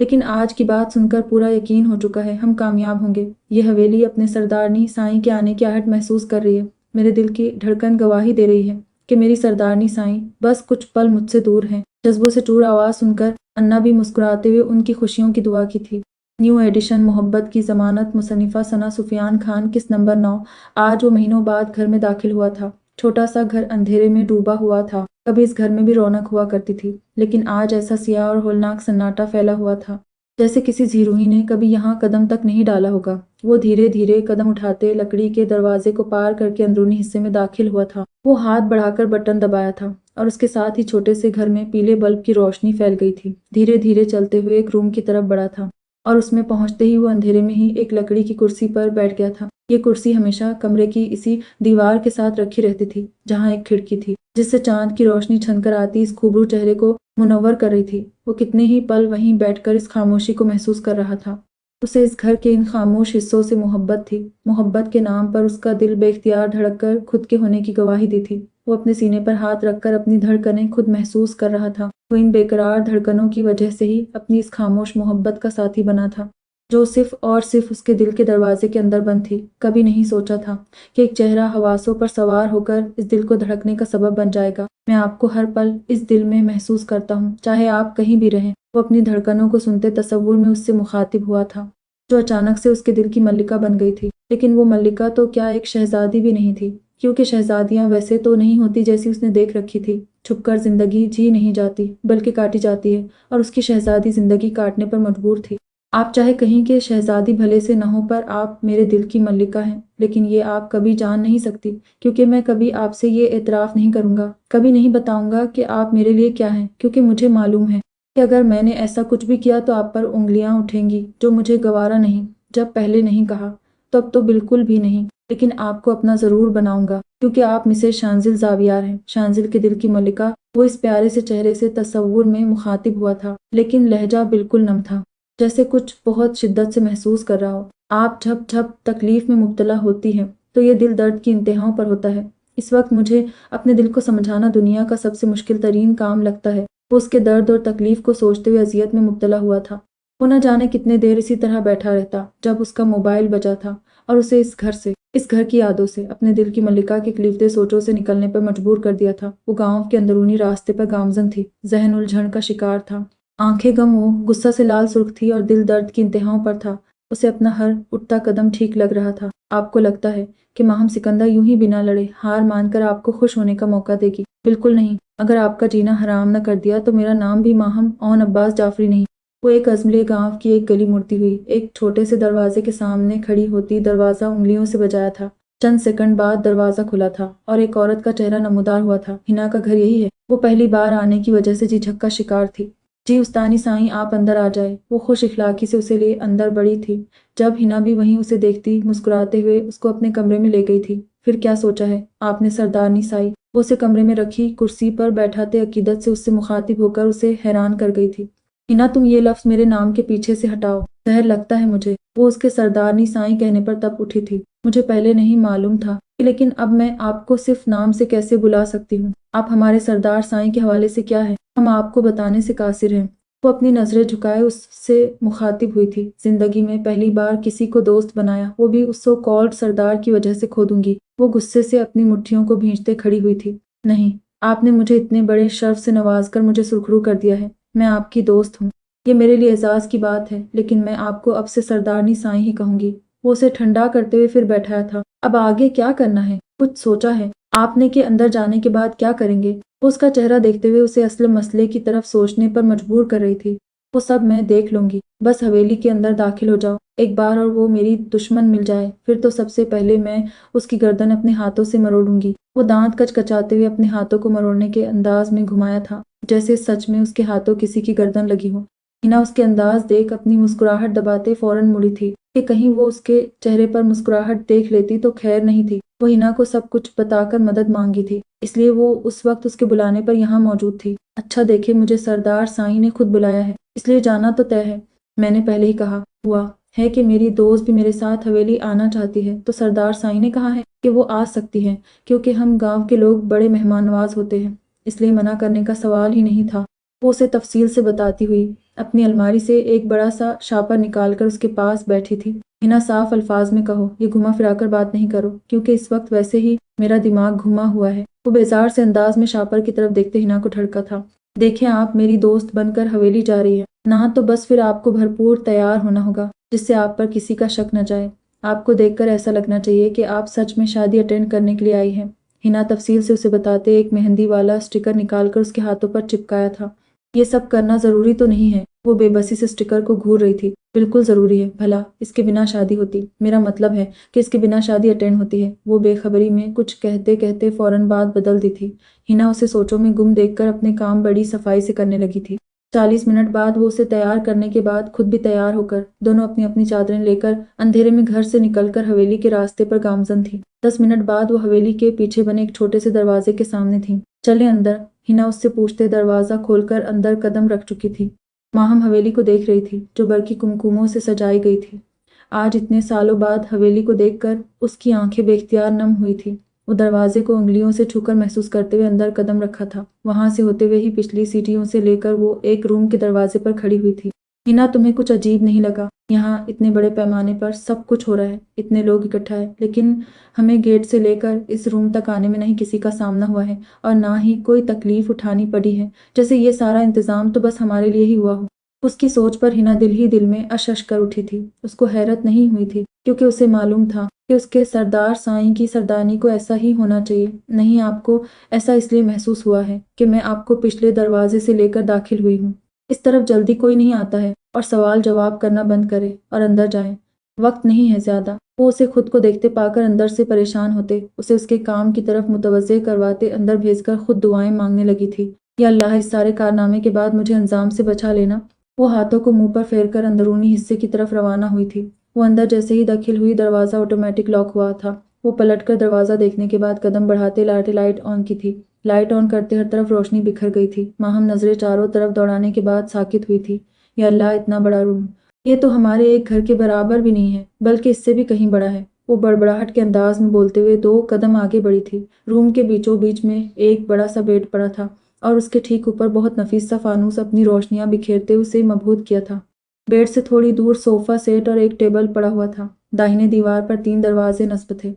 लेकिन आज की बात सुनकर पूरा यकीन हो चुका है, हम कामयाब होंगे। ये हवेली अपने सरदारनी साईं के आने की आहट महसूस कर रही है। मेरे दिल की धड़कन गवाही दे रही है कि मेरी सरदारनी साईं बस कुछ पल मुझसे दूर हैं। जज्बों से चूर आवाज़ सुनकर अन्ना भी मुस्कुराते हुए उनकी खुशियों की दुआ की थी। न्यू एडिशन मोहब्बत की ज़मानत, मुसन्निफ़ा सना सुफ़ियान खान, किस्त नंबर 9। आज वो महीनों बाद घर में दाखिल हुआ था। छोटा सा घर अंधेरे में डूबा हुआ था। कभी इस घर में भी रौनक हुआ करती थी, लेकिन आज ऐसा सियाह और होलनाक सन्नाटा फैला हुआ था जैसे किसी झिरोही ने कभी यहाँ कदम तक नहीं डाला होगा। वो धीरे धीरे कदम उठाते लकड़ी के दरवाजे को पार करके अंदरूनी हिस्से में दाखिल हुआ था। वो हाथ बढ़ाकर बटन दबाया था और उसके साथ ही छोटे से घर में पीले बल्ब की रोशनी फैल गई थी। धीरे धीरे चलते हुए एक रूम की तरफ बढ़ा था और उसमें पहुंचते ही वो अंधेरे में ही एक लकड़ी की कुर्सी पर बैठ गया था। ये कुर्सी हमेशा कमरे की इसी दीवार के साथ रखी रहती थी, जहाँ एक खिड़की थी जिससे चांद की रोशनी छनकर आती इस खूबरू चेहरे को मुनव्वर कर रही थी। वो कितने ही पल वहीं बैठकर इस खामोशी को महसूस कर रहा था। उसे इस घर के इन खामोश हिस्सों से मोहब्बत थी। मोहब्बत के नाम पर उसका दिल बेख्तियार धड़ककर खुद के होने की गवाही दी थी। वो अपने सीने पर हाथ रखकर अपनी धड़कनें खुद महसूस कर रहा था। वो इन बेकरार धड़कनों की वजह से ही अपनी इस खामोश मोहब्बत का साथी बना था, जो सिर्फ और सिर्फ उसके दिल के दरवाजे के अंदर बंद थी। कभी नहीं सोचा था कि एक चेहरा हवासों पर सवार होकर इस दिल को धड़कने का सबब बन जाएगा। मैं आपको हर पल इस दिल में महसूस करता हूँ, चाहे आप कहीं भी रहें। वो अपनी धड़कनों को सुनते तसव्वुर में उससे मुखातिब हुआ था, जो अचानक से उसके दिल की मल्लिका बन गई थी। लेकिन वो मल्लिका तो क्या एक शहजादी भी नहीं थी, क्योंकि शहजादियां वैसे तो नहीं होती जैसी उसने देख रखी थी। छुपकर जिंदगी जी नहीं जाती बल्कि काटी जाती है, और उसकी शहजादी जिंदगी काटने पर मजबूर थी। आप चाहे कहीं के शहजादी भले से न हो, पर आप मेरे दिल की मल्लिका हैं। लेकिन ये आप कभी जान नहीं सकती, क्योंकि मैं कभी आपसे ये एतराफ़ नहीं करूँगा, कभी नहीं बताऊँगा कि आप मेरे लिए क्या हैं, क्योंकि मुझे मालूम है कि अगर मैंने ऐसा कुछ भी किया तो आप पर उंगलियां उठेंगी, जो मुझे गवारा नहीं। जब पहले नहीं कहा, तब तो बिल्कुल भी नहीं, लेकिन आपको अपना ज़रूर बनाऊंगा, क्योंकि आप मिसेस शांजिल ज़ावियार हैं, शांजिल के दिल की मल्लिका। वो इस प्यारे से चेहरे से तसव्वुर में मुखातिब हुआ था, लेकिन लहजा बिल्कुल नम था, जैसे कुछ बहुत शिद्दत से महसूस कर रहा हो। आप जब जब तकलीफ में मुब्तला होती हैं तो ये दिल दर्द की इंतहाओं पर होता है। इस वक्त मुझे अपने दिल को समझाना दुनिया का सबसे मुश्किल तरीन काम लगता है। वो उसके दर्द और तकलीफ को सोचते हुए अजियत में मुब्तला हुआ था। वो न जाने कितने देर इसी तरह बैठा रहता, जब उसका मोबाइल बजा था और उसे इस घर की यादों से, अपने दिल की मल्लिका की कलीफते सोचों से निकलने पर मजबूर कर दिया था। वो गाँव के अंदरूनी रास्ते पर गामजन थी, जहन उलझन का शिकार था, आंखें गम हो, गुस्सा से लाल सुर्ख थी और दिल दर्द की इंतहाओं पर था। उसे अपना हर उठता कदम ठीक लग रहा था। आपको लगता है कि माहम सिकंदर यूं ही बिना लड़े हार मानकर आपको खुश होने का मौका देगी? बिल्कुल नहीं। अगर आपका जीना हराम न कर दिया तो मेरा नाम भी माहम औन अब्बास जाफरी नहीं। वो एक अजमले गांव की एक गली मुड़ती हुई एक छोटे से दरवाजे के सामने खड़ी होती दरवाजा उंगलियों से बजाया था। चंद सेकंड बाद दरवाजा खुला था और एक औरत का चेहरा नमूदार हुआ था। हिना का घर यही है? वो पहली बार आने की वजह से झिझक का शिकार थी। जी उस्तानी साईं, आप अंदर आ जाए। वो खुश इखलाकी से उसे ले अंदर बढ़ी थी। जब हिना भी वहीं उसे देखती, मुस्कुराते हुए उसको अपने कमरे में ले गई थी। फिर क्या सोचा है आपने सरदारनी साई? वो उसे कमरे में रखी कुर्सी पर बैठाते अकीदत से उससे मुखातिब होकर उसे हैरान कर गई थी। हिना, तुम ये लफ्ज़ मेरे नाम के पीछे से हटाओ, जहर लगता है मुझे। वो उसके सरदारनी साईं कहने पर तब उठी थी। मुझे पहले नहीं मालूम था, लेकिन अब मैं आपको सिर्फ नाम से कैसे बुला सकती हूँ? आप हमारे सरदार साईं के हवाले से क्या है, हम आपको बताने से कासिर हैं। वो अपनी नजरें झुकाए उससे मुखातिब हुई थी। जिंदगी में पहली बार किसी को दोस्त बनाया, वो भी उस सो कॉल्ड सरदार की वजह से खो दूंगी। वो गुस्से से अपनी मुट्ठियों को भींचते खड़ी हुई थी। नहीं, आपने मुझे इतने बड़े शर्फ से नवाज कर मुझे सुरखरू कर दिया है। मैं आपकी दोस्त हूँ, ये मेरे लिए एजाज की बात है, लेकिन मैं आपको अब से सरदारनी साईं ही कहूंगी। वो उसे ठंडा करते हुए फिर बैठाया था। अब आगे क्या करना है? कुछ सोचा है आपने कि अंदर जाने के बाद क्या करेंगे? वो उसका चेहरा देखते हुए उसे असल मसले की तरफ सोचने पर मजबूर कर रही थी। वो सब मैं देख लूंगी, बस हवेली के अंदर दाखिल हो जाओ। एक बार और वो मेरी दुश्मन मिल जाए, फिर तो सबसे पहले मैं उसकी गर्दन अपने हाथों से मरोड़ूंगी। वो दांत कचकचाते हुए अपने हाथों को मरोड़ने के अंदाज में घुमाया था, जैसे सच में उसके हाथों किसी की गर्दन लगी हो। हिना उसके अंदाज देख अपनी मुस्कुराहट दबाते फौरन मुड़ी थी कि कहीं वो उसके चेहरे पर मुस्कुराहट देख लेती तो खैर नहीं थी। वो हिना को सब कुछ बताकर मदद मांगी थी, इसलिए वो उस वक्त उसके बुलाने पर यहाँ मौजूद थी। अच्छा देखे, मुझे सरदार साईं ने खुद बुलाया है, इसलिए जाना तो तय है। मैंने पहले ही कहा हुआ है कि मेरी दोस्त भी मेरे साथ हवेली आना चाहती है, तो सरदार साईं ने कहा है कि वो आ सकती है, क्योंकि हम गांव के लोग बड़े मेहमान नवाज होते हैं, इसलिए मना करने का सवाल ही नहीं था। वो उसे तफसील से बताती हुई अपनी अलमारी से एक बड़ा सा शापर निकालकर उसके पास बैठी थी। हिना, साफ अल्फाज में कहो, ये घुमा फिराकर बात नहीं करो, क्योंकि इस वक्त वैसे ही मेरा दिमाग घुमा हुआ है। वो बेजार से अंदाज में शापर की तरफ देखते हिना को ठड़का था। देखें, आप मेरी दोस्त बनकर हवेली जा रही है ना, तो बस फिर आपको भरपूर तैयार होना होगा, जिससे आप पर किसी का शक न जाए। आपको देखकर ऐसा लगना चाहिए कि आप सच में शादी अटेंड करने के लिए आई हैं। हिना तफसील से उसे बताते एक मेहंदी वाला स्टिकर निकालकर उसके हाथों पर चिपकाया था। ये सब करना जरूरी तो नहीं है, वो बेबसी से स्टिकर को घूर रही थी। बिल्कुल जरूरी है, भला इसके बिना शादी होती, मेरा मतलब है कि इसके बिना शादी अटेंड होती है। वो बेखबरी में कुछ कहते कहते फौरन बात बदल दी थी। हिना उसे सोचों में गुम देखकर अपने काम बड़ी सफाई से करने लगी थी। 40 मिनट बाद वो उसे तैयार करने के बाद खुद भी तैयार होकर दोनों अपनी अपनी चादरें लेकर अंधेरे में घर से निकलकर हवेली के रास्ते पर गामजन थी। 10 मिनट बाद वो हवेली के पीछे बने एक छोटे से दरवाजे के सामने थी। चले अंदर, हिना उससे पूछते दरवाजा खोलकर अंदर कदम रख चुकी थी। माहम हवेली को देख रही थी, जो बरकी कुमकुमों से सजाई गई थी। आज इतने सालों बाद हवेली को देखकर उसकी आंखें बेख्तियार नम हुई थी। वो दरवाजे को उंगलियों से छूकर महसूस करते हुए अंदर कदम रखा था। वहां से होते हुए ही पिछली सीढ़ियों से लेकर वो एक रूम के दरवाजे पर खड़ी हुई थी। हिना, तुम्हें कुछ अजीब नहीं लगा? यहाँ इतने बड़े पैमाने पर सब कुछ हो रहा है, इतने लोग इकट्ठा है, लेकिन हमें गेट से लेकर इस रूम तक आने में नहीं किसी का सामना हुआ है और ना ही कोई तकलीफ उठानी पड़ी है, जैसे ये सारा इंतजाम तो बस हमारे लिए ही हुआ हो। उसकी सोच पर हिना दिल ही दिल में अशश कर उठी थी। उसको हैरत नहीं हुई थी, क्योंकि उसे मालूम था कि उसके सरदार साईं की सरदारनी को ऐसा ही होना चाहिए। नहीं, आपको ऐसा इसलिए महसूस हुआ है कि मैं आपको पिछले दरवाजे से लेकर दाखिल हुई हूँ। इस तरफ जल्दी कोई नहीं आता है, और सवाल जवाब करना बंद करे और अंदर जाए। वक्त नहीं है ज्यादा। वो उसे खुद को देखते पाकर अंदर से परेशान होते, उसे उसके काम की तरफ मुतवज्जे करवाते अंदर भेजकर खुद दुआएं मांगने लगी थी। या अल्लाह, इस सारे कारनामे के बाद मुझे अंजाम से बचा लेना। वो हाथों को मुंह पर फेरकर अंदरूनी हिस्से की तरफ रवाना हुई थी। वो अंदर जैसे ही दाखिल हुई, दरवाजा ऑटोमेटिक लॉक हुआ था। वो पलटकर दरवाजा देखने के बाद कदम बढ़ाते लाइट ऑन की थी। लाइट ऑन करते हर तरफ रोशनी बिखर गई थी। माहम नजरें चारों तरफ दौड़ाने के बाद साकित हुई थी। या अल्लाह, इतना बड़ा रूम! ये तो हमारे एक घर के बराबर भी नहीं है, बल्कि इससे भी कहीं बड़ा है। वो बड़बड़ाहट के अंदाज में बोलते हुए 2 कदम आगे बढ़ी थी। रूम के बीचों बीच में एक बड़ा सा बेड पड़ा था, और उसके ठीक ऊपर बहुत नफीस सा फानूस अपनी रोशनियां बिखेरते उसे मबहूत किया था। बेड से थोड़ी दूर सोफा सेट और एक टेबल पड़ा हुआ था। दाहिने दीवार पर 3 दरवाजे नस्ब थे।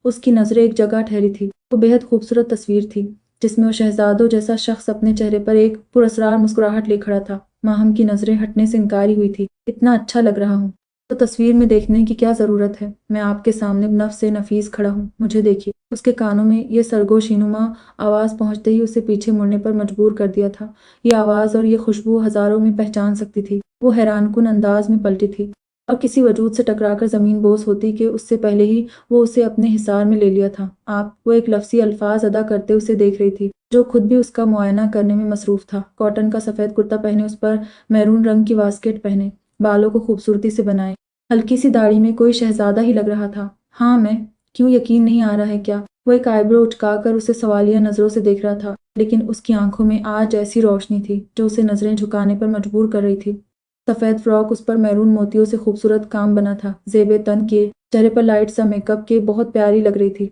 उसकी नजरें एक जगह ठहरी थी। वो बेहद खूबसूरत तस्वीर थी, जिसमें वो शहजादों जैसा शख्स अपने चेहरे पर एक पुरस्रार मुस्कुराहट ले खड़ा था। माहम की नजरें हटने से इनकारी हुई थी। इतना अच्छा लग रहा हूँ तो तस्वीर में देखने की क्या जरूरत है? मैं आपके सामने नफ से नफीस खड़ा हूँ, मुझे देखिए। उसके कानों में ये सरगोशीनुमा आवाज पहुंचते ही उसे पीछे मुड़ने पर मजबूर कर दिया था। ये आवाज और ये खुशबू हजारों में पहचान सकती थी। वो हैरानकुन अंदाज में पलटी थी और किसी वजूद से टकराकर जमीन बोस होती कि उससे पहले ही वो उसे अपने हिसार में ले लिया था। आप, वो एक लफ्सी अल्फाज अदा करते उसे देख रही थी, जो खुद भी उसका मुआयना करने में मसरूफ था। कॉटन का सफेद कुर्ता पहने, उस पर मैरून रंग की वास्केट पहने, बालों को खूबसूरती से बनाए, हल्की सी दाढ़ी में कोई शहजादा ही लग रहा था। हाँ, मैं क्यों यकीन नहीं आ रहा है क्या? वो एक आईब्रो उचकाकर उसे सवालिया नजरों से देख रहा था, लेकिन उसकी आंखों में आज ऐसी रोशनी थी जो उसे नजरें झुकाने पर मजबूर कर रही थी। सफेद फ्रॉक उस पर मैरून मोतियों से खूबसूरत काम बना था, जेबे तन किए, चेहरे पर लाइट सा मेकअप के, बहुत प्यारी लग रही थी।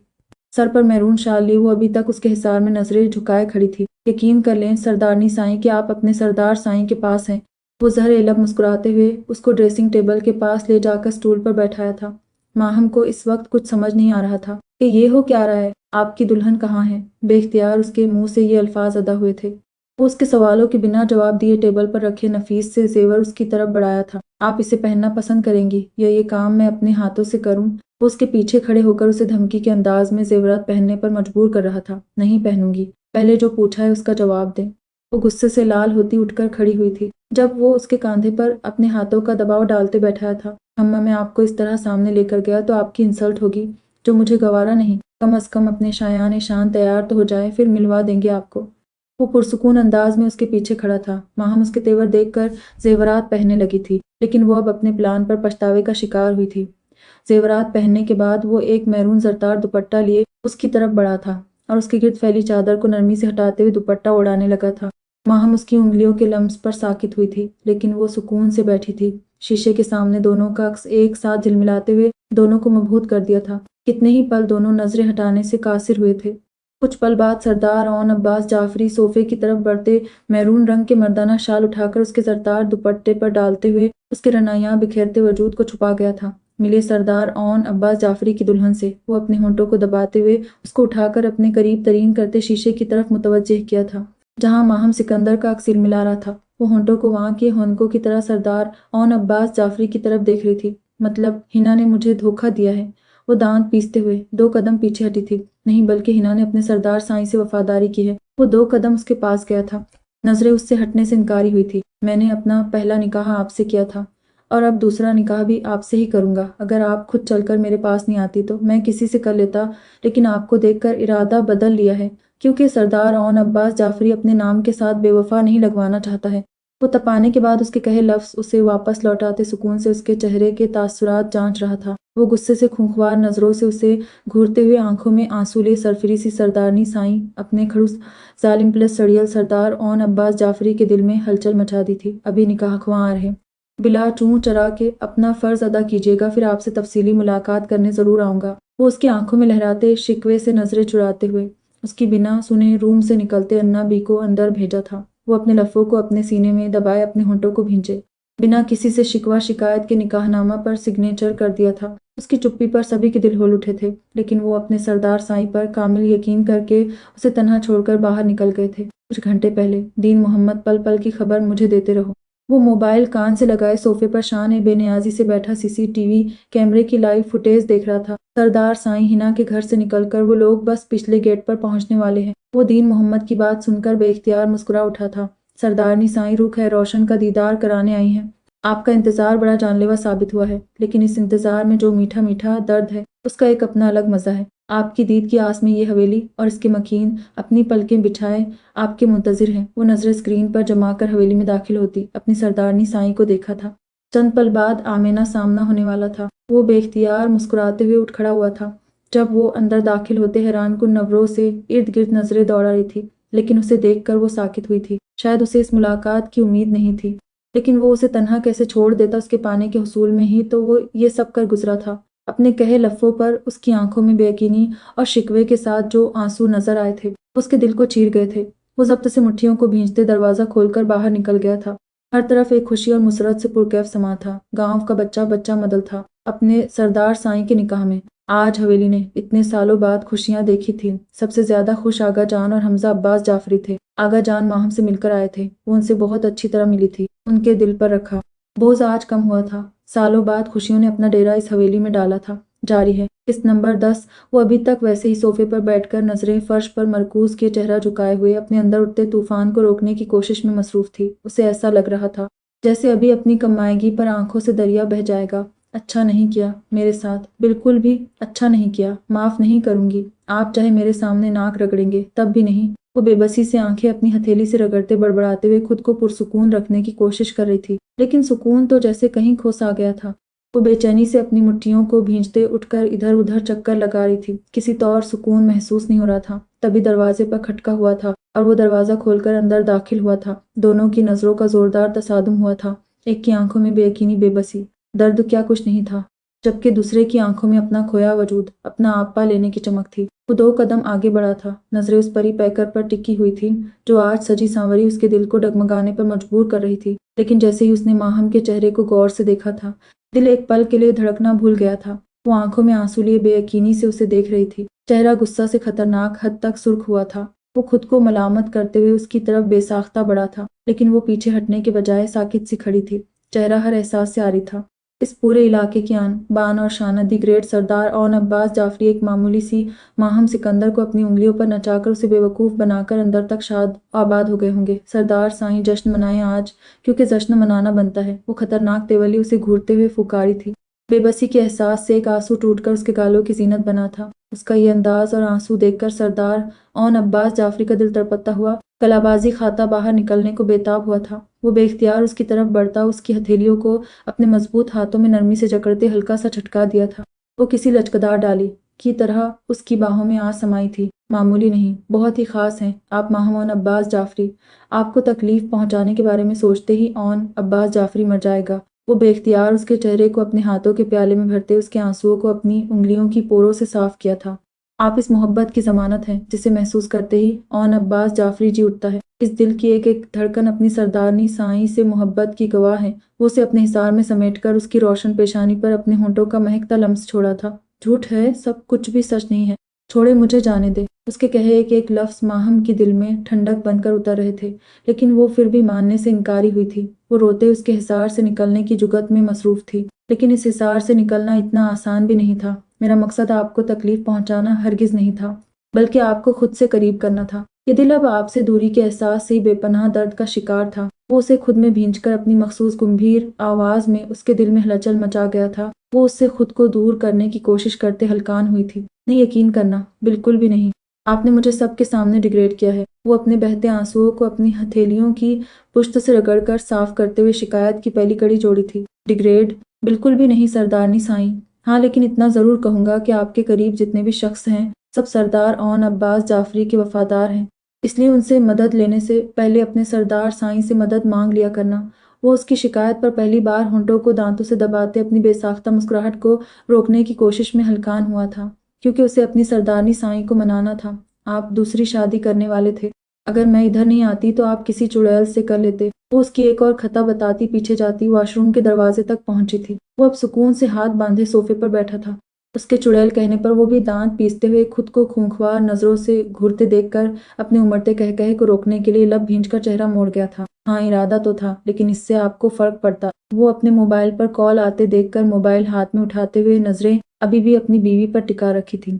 सर पर मैरून शाल ली वो अभी तक उसके हिसार में नजरें झुकाए खड़ी थी। यकीन कर लें सरदारनी साईं कि आप अपने सरदार साईं के पास हैं। वो ज़हर लब मुस्कुराते हुए उसको ड्रेसिंग टेबल के पास ले जाकर स्टूल पर बैठाया था। माहम को इस वक्त कुछ समझ नहीं आ रहा था कि ये हो क्या रहा है। आपकी दुल्हन कहाँ है? बेख्तियार उसके मुंह से ये अल्फाज अदा हुए थे। वो उसके सवालों के बिना जवाब दिए टेबल पर रखे नफीस से जेवर उसकी तरफ बढ़ाया था। आप इसे पहनना पसंद करेंगी या ये काम मैं अपने हाथों से करूं? वो उसके पीछे खड़े होकर उसे धमकी के अंदाज में जेवरात पहनने पर मजबूर कर रहा था। नहीं पहनूंगी, पहले जो पूछा है उसका जवाब दें। वो गुस्से से लाल होती उठकर खड़ी हुई थी। जब वो उसके कांधे पर अपने हाथों का दबाव डालते बैठाया था, अम्मा मैं आपको इस तरह सामने लेकर गया तो आपकी इंसल्ट होगी, जो मुझे गवारा नहीं। कम अज कम अपने शायान शान तैयार तो हो जाए, फिर मिलवा देंगे आपको। वो पुरसुकून अंदाज में उसके पीछे खड़ा था। माहम उसके तेवर देखकर जेवरात पहनने लगी थी, लेकिन वो अब अपने प्लान पर पछतावे का शिकार हुई थी। जेवरात पहनने के बाद वो एक मैरून जरदार दुपट्टा लिए उसकी तरफ बढ़ा था और उसके गिर्द फैली चादर को नरमी से हटाते हुए दुपट्टा उड़ाने लगा था। माहम उसकी उंगलियों के लम्स पर साकित हुई थी, लेकिन वो सुकून से बैठी थी। शीशे के सामने दोनों का अक्स एक साथ झिलमिलाते हुए दोनों को मबहूत कर दिया था। कितने ही पल दोनों नजरें हटाने से कासिर हुए थे। कुछ पल बाद सरदार औन अब्बास जाफरी सोफे की तरफ बढ़ते मैरून रंग के मर्दाना शाल उठाकर उसके जरदार दुपट्टे पर डालते हुए उसके रनाया बिखेरते वजूद को छुपा गया था। मिले सरदार औन अब्बास जाफरी की दुल्हन से। वो अपने होंठों को दबाते हुए उसको उठाकर अपने करीब तरीन करते शीशे की तरफ मुतवज्जे किया था, जहां माहम सिकंदर का अक्सिर मिला रहा था। वो होंठों को वहां के होनकों की तरह सरदार औन अब्बास जाफरी की तरफ देख रही थी। मतलब हिना ने मुझे धोखा दिया है। वो दांत पीसते हुए 2 कदम पीछे हटी थी। नहीं, बल्कि हिना ने अपने सरदार साईं से वफादारी की है। वो 2 कदम उसके पास गया था। नजरें उससे हटने से इनकारी हुई थी। मैंने अपना पहला निकाह आपसे किया था और अब दूसरा निकाह भी आपसे ही करूंगा। अगर आप खुद चलकर मेरे पास नहीं आती तो मैं किसी से कर लेता, लेकिन आपको देखकर इरादा बदल लिया है, क्योंकि सरदार औन अब्बास जाफरी अपने नाम के साथ बेवफा नहीं लगवाना चाहता है। वो तपाने के बाद उसके कहे लफ्ज उसे वापस लौटाते सुकून से उसके चेहरे के तासुरात जांच रहा था। वो गुस्से से खूंखार नजरों से उसे घूरते हुए आंखों में आंसू ले सरफरी सी सरदारनी साईं अपने खड़ूस जालिम प्लस सड़ियल सरदार औन अब्बास जाफरी के दिल में हलचल मचा दी थी। अभी निकाह ख्वां है, बिला चूं चरा के अपना फर्ज अदा कीजिएगा, फिर आपसे तफसीली मुलाकात करने जरूर आऊंगा। वो उसकी आंखों में लहराते शिकवे से नजरें चुराते हुए उसकी बिना सुने रूम से निकलते अन्ना बी को अंदर भेजा था। वो अपने लफ्फों को अपने सीने में दबाए अपने होंठों को भींचे। बिना किसी से शिकवा शिकायत के निकाहनामा पर सिग्नेचर कर दिया था। उसकी चुप्पी पर सभी के दिल होल उठे थे, लेकिन वो अपने सरदार साईं पर कामिल यकीन करके उसे तन्हा छोड़कर बाहर निकल गए थे। कुछ घंटे पहले दीन मोहम्मद पल पल की खबर मुझे देते रहो। वो मोबाइल कान से लगाए सोफे पर शान ए बेनियाजी से बैठा सीसीटीवी कैमरे की लाइव फुटेज देख रहा था। सरदार साईं हिना के घर से निकलकर वो लोग बस पिछले गेट पर पहुंचने वाले हैं। वो दीन मोहम्मद की बात सुनकर बेइख्तियार मुस्कुरा उठा था। सरदारनी साईं रूह है रोशन का दीदार कराने आई हैं। आपका इंतजार बड़ा जानलेवा साबित हुआ है, लेकिन इस इंतजार में जो मीठा मीठा दर्द है उसका एक अपना अलग मजा है। आपकी दीद की आस में ये हवेली और इसके मकीन अपनी पलकें बिछाए आपके मुंतजिर हैं। वो नजरें स्क्रीन पर जमाकर हवेली में दाखिल होती अपनी सरदारनी साईं को देखा था। चंद पल बाद आमेना सामना होने वाला था। वो बेख्तियार मुस्कुराते हुए उठ खड़ा हुआ था। जब वो अंदर दाखिल होते हैरान कुन नजरों से इर्द गिर्द नजरें दौड़ा रही थी, लेकिन उसे देखकर वो साकित हुई थी। शायद उसे इस मुलाकात की उम्मीद नहीं थी, लेकिन वो उसे तन्हा कैसे छोड़ देता उसके पाने के हुसूल में ही तो वो ये सब कर गुजरा था। अपने कहे लफ्फों पर उसकी आंखों में बेयकीनी और शिकवे के साथ जो आंसू नजर आए थे उसके दिल को चीर गए थे। वो जब्त से मुट्ठियों को भींचते दरवाजा खोलकर बाहर निकल गया था। हर तरफ एक खुशी और मुसरत से पुरकैफ समा था। गांव का बच्चा बच्चा मदल था अपने सरदार साईं के निकाह में। आज हवेली ने इतने सालों बाद खुशियां देखी थी। सबसे ज्यादा खुश आगा जान और हमजा अब्बास जाफरी थे। आगा जान माहम से मिलकर आए थे। वो उनसे बहुत अच्छी तरह मिली थी, उनके दिल पर रखा बोझ आज कम हुआ था। सालों बाद खुशियों ने अपना डेरा इस हवेली में डाला था। जारी है किस्त नंबर 10। वो अभी तक वैसे ही सोफे पर बैठकर नजरें फर्श पर मरकूज के चेहरा झुकाए हुए अपने अंदर उठते तूफान को रोकने की कोशिश में मसरूफ थी। उसे ऐसा लग रहा था जैसे अभी अपनी कमाएगी पर आंखों से दरिया बह जाएगा। अच्छा नहीं किया मेरे साथ, बिल्कुल भी अच्छा नहीं किया। माफ नहीं करूंगी। आप चाहे मेरे सामने नाक रगड़ेंगे तब भी नहीं। वो बेबसी से आंखें अपनी हथेली से रगड़ते बड़बड़ाते हुए खुद को पुरसुकून रखने की कोशिश कर रही थी, लेकिन सुकून तो जैसे कहीं खो सा गया था। वो बेचैनी से अपनी मुट्ठियों को भींचते उठकर इधर उधर चक्कर लगा रही थी। किसी तौर सुकून महसूस नहीं हो रहा था। तभी दरवाजे पर खटका हुआ था और वो दरवाजा खोलकर अंदर दाखिल हुआ था। दोनों की नजरों का जोरदार तसादुम हुआ था। एक की आंखों में बेयकीनी, बेबसी, दर्द क्या कुछ नहीं था, जबकि दूसरे की आंखों में अपना खोया वजूद, अपना आपा लेने की चमक थी। वो 2 कदम आगे बढ़ा था। नजरें उस परी पैकर पर टिकी हुई थी जो आज सजी सांवरी उसके दिल को डगमगाने पर मजबूर कर रही थी। लेकिन जैसे ही उसने माहम के चेहरे को गौर से देखा था, दिल एक पल के लिए धड़कना भूल गया था। वो आंखों में आंसू लिए बेयकीनी से उसे देख रही थी। चेहरा गुस्सा से खतरनाक हद तक सुर्ख हुआ था। वो खुद को मलामत करते हुए उसकी तरफ बेसाख्ता बढ़ा था, लेकिन वो पीछे हटने के बजाय साकित सी खड़ी थी। चेहरा हर एहसास से आरी था। इस पूरे इलाके की आन बान और शान दी ग्रेट सरदार ऑन अब्बास जाफरी एक मामूली सी माहम सिकंदर को अपनी उंगलियों पर नचाकर उसे बेवकूफ़ बनाकर अंदर तक शाद आबाद हो गए होंगे। सरदार साईं जश्न मनाएं आज, क्योंकि जश्न मनाना बनता है। वो खतरनाक तेवली उसे घूरते हुए फुकारी थी। बेबसी के एहसास से एक आंसू टूटकर उसके गालों की जीनत बना था। उसका ये अंदाज और आंसू देखकर सरदार ऑन अब्बास जाफरी का दिल तड़पता हुआ कलाबाजी खाता बाहर निकलने को बेताब हुआ था। वो बेख्तियार उसकी तरफ बढ़ता उसकी हथेलियों को अपने मजबूत हाथों में नरमी से जकड़ते हल्का सा झटका दिया था। वो किसी लचकदार डाली की तरह उसकी बाहों में आ समाई थी। मामूली नहीं, बहुत ही खास हैं आप माहमून अब्बास जाफरी। आपको तकलीफ पहुंचाने के बारे में सोचते ही ऑन अब्बास जाफरी मर जाएगा। वो बेख्तियार उसके चेहरे को अपने हाथों के प्याले में भरते उसके आंसुओं को अपनी उंगलियों की पोरों से साफ किया था। आप इस मोहब्बत की ज़मानत हैं जिसे महसूस करते ही ऑन अब्बास जाफरी जी उठता है। इस दिल की एक एक धड़कन अपनी सरदारनी साईं से मोहब्बत की गवाह है। वो उसे अपने हिसार में समेटकर उसकी रोशन पेशानी पर अपने होंठों का महकता लम्स छोड़ा था। झूठ है, सब कुछ भी सच नहीं है। छोड़े, मुझे जाने दे। उसके कहे एक लफ्ज़ माहम की दिल में ठंडक बनकर उतर रहे थे, लेकिन वो फिर भी मानने से इनकारी हुई थी। वो रोते उसके हिसार से निकलने की जुगत में मसरूफ थी, लेकिन इस हिसार से निकलना इतना आसान भी नहीं था। मेरा मकसद आपको तकलीफ पहुंचाना हरगिज़ नहीं था, बल्कि आपको खुद से करीब करना था। ये दिल अब आपसे दूरी के एहसास से ही बेपनाह दर्द का शिकार था। वो उसे खुद में भींचकर अपनी मखसूस गंभीर आवाज़ में उसके दिल में हलचल मचा गया था। वो उससे खुद को दूर करने की कोशिश करते हलकान हुई थी। नहीं, यकीन करना, बिल्कुल भी नहीं। आपने मुझे सबके सामने डिग्रेड किया है। वो अपने बहते आंसुओं को अपनी हथेलियों की पुश्त से रगड़कर साफ करते हुए शिकायत की पहली कड़ी जोड़ी थी। डिग्रेड? बिल्कुल भी नहीं सरदारनी साईं। हाँ, लेकिन इतना ज़रूर कहूँगा कि आपके करीब जितने भी शख्स हैं, सब सरदार ऑन अब्बास जाफरी के वफादार हैं। इसलिए उनसे मदद लेने से पहले अपने सरदार साईं से मदद मांग लिया करना। वो उसकी शिकायत पर पहली बार होंठों को दांतों से दबाते अपनी बेसाख्ता मुस्कुराहट को रोकने की कोशिश में हलकान हुआ था, क्योंकि उसे अपनी सरदारनी साईं को मनाना था। आप दूसरी शादी करने वाले थे। अगर मैं इधर नहीं आती तो आप किसी चुड़ैल से कर लेते। वो उसकी एक और खता बताती पीछे जाती वॉशरूम के दरवाजे तक पहुंची थी। वो अब सुकून से हाथ बांधे सोफे पर बैठा था। उसके चुड़ैल कहने पर वो भी दांत पीसते हुए खुद को खूंखार नजरों से घूरते देखकर अपने उमड़ते कहकहे को रोकने के लिए लब भींचकर चेहरा मोड़ गया था। हाँ, इरादा तो था, लेकिन इससे आपको फर्क पड़ता। वो अपने मोबाइल पर कॉल आते देखकर मोबाइल हाथ में उठाते हुए नजरें अभी भी अपनी बीवी पर टिका रखी थी।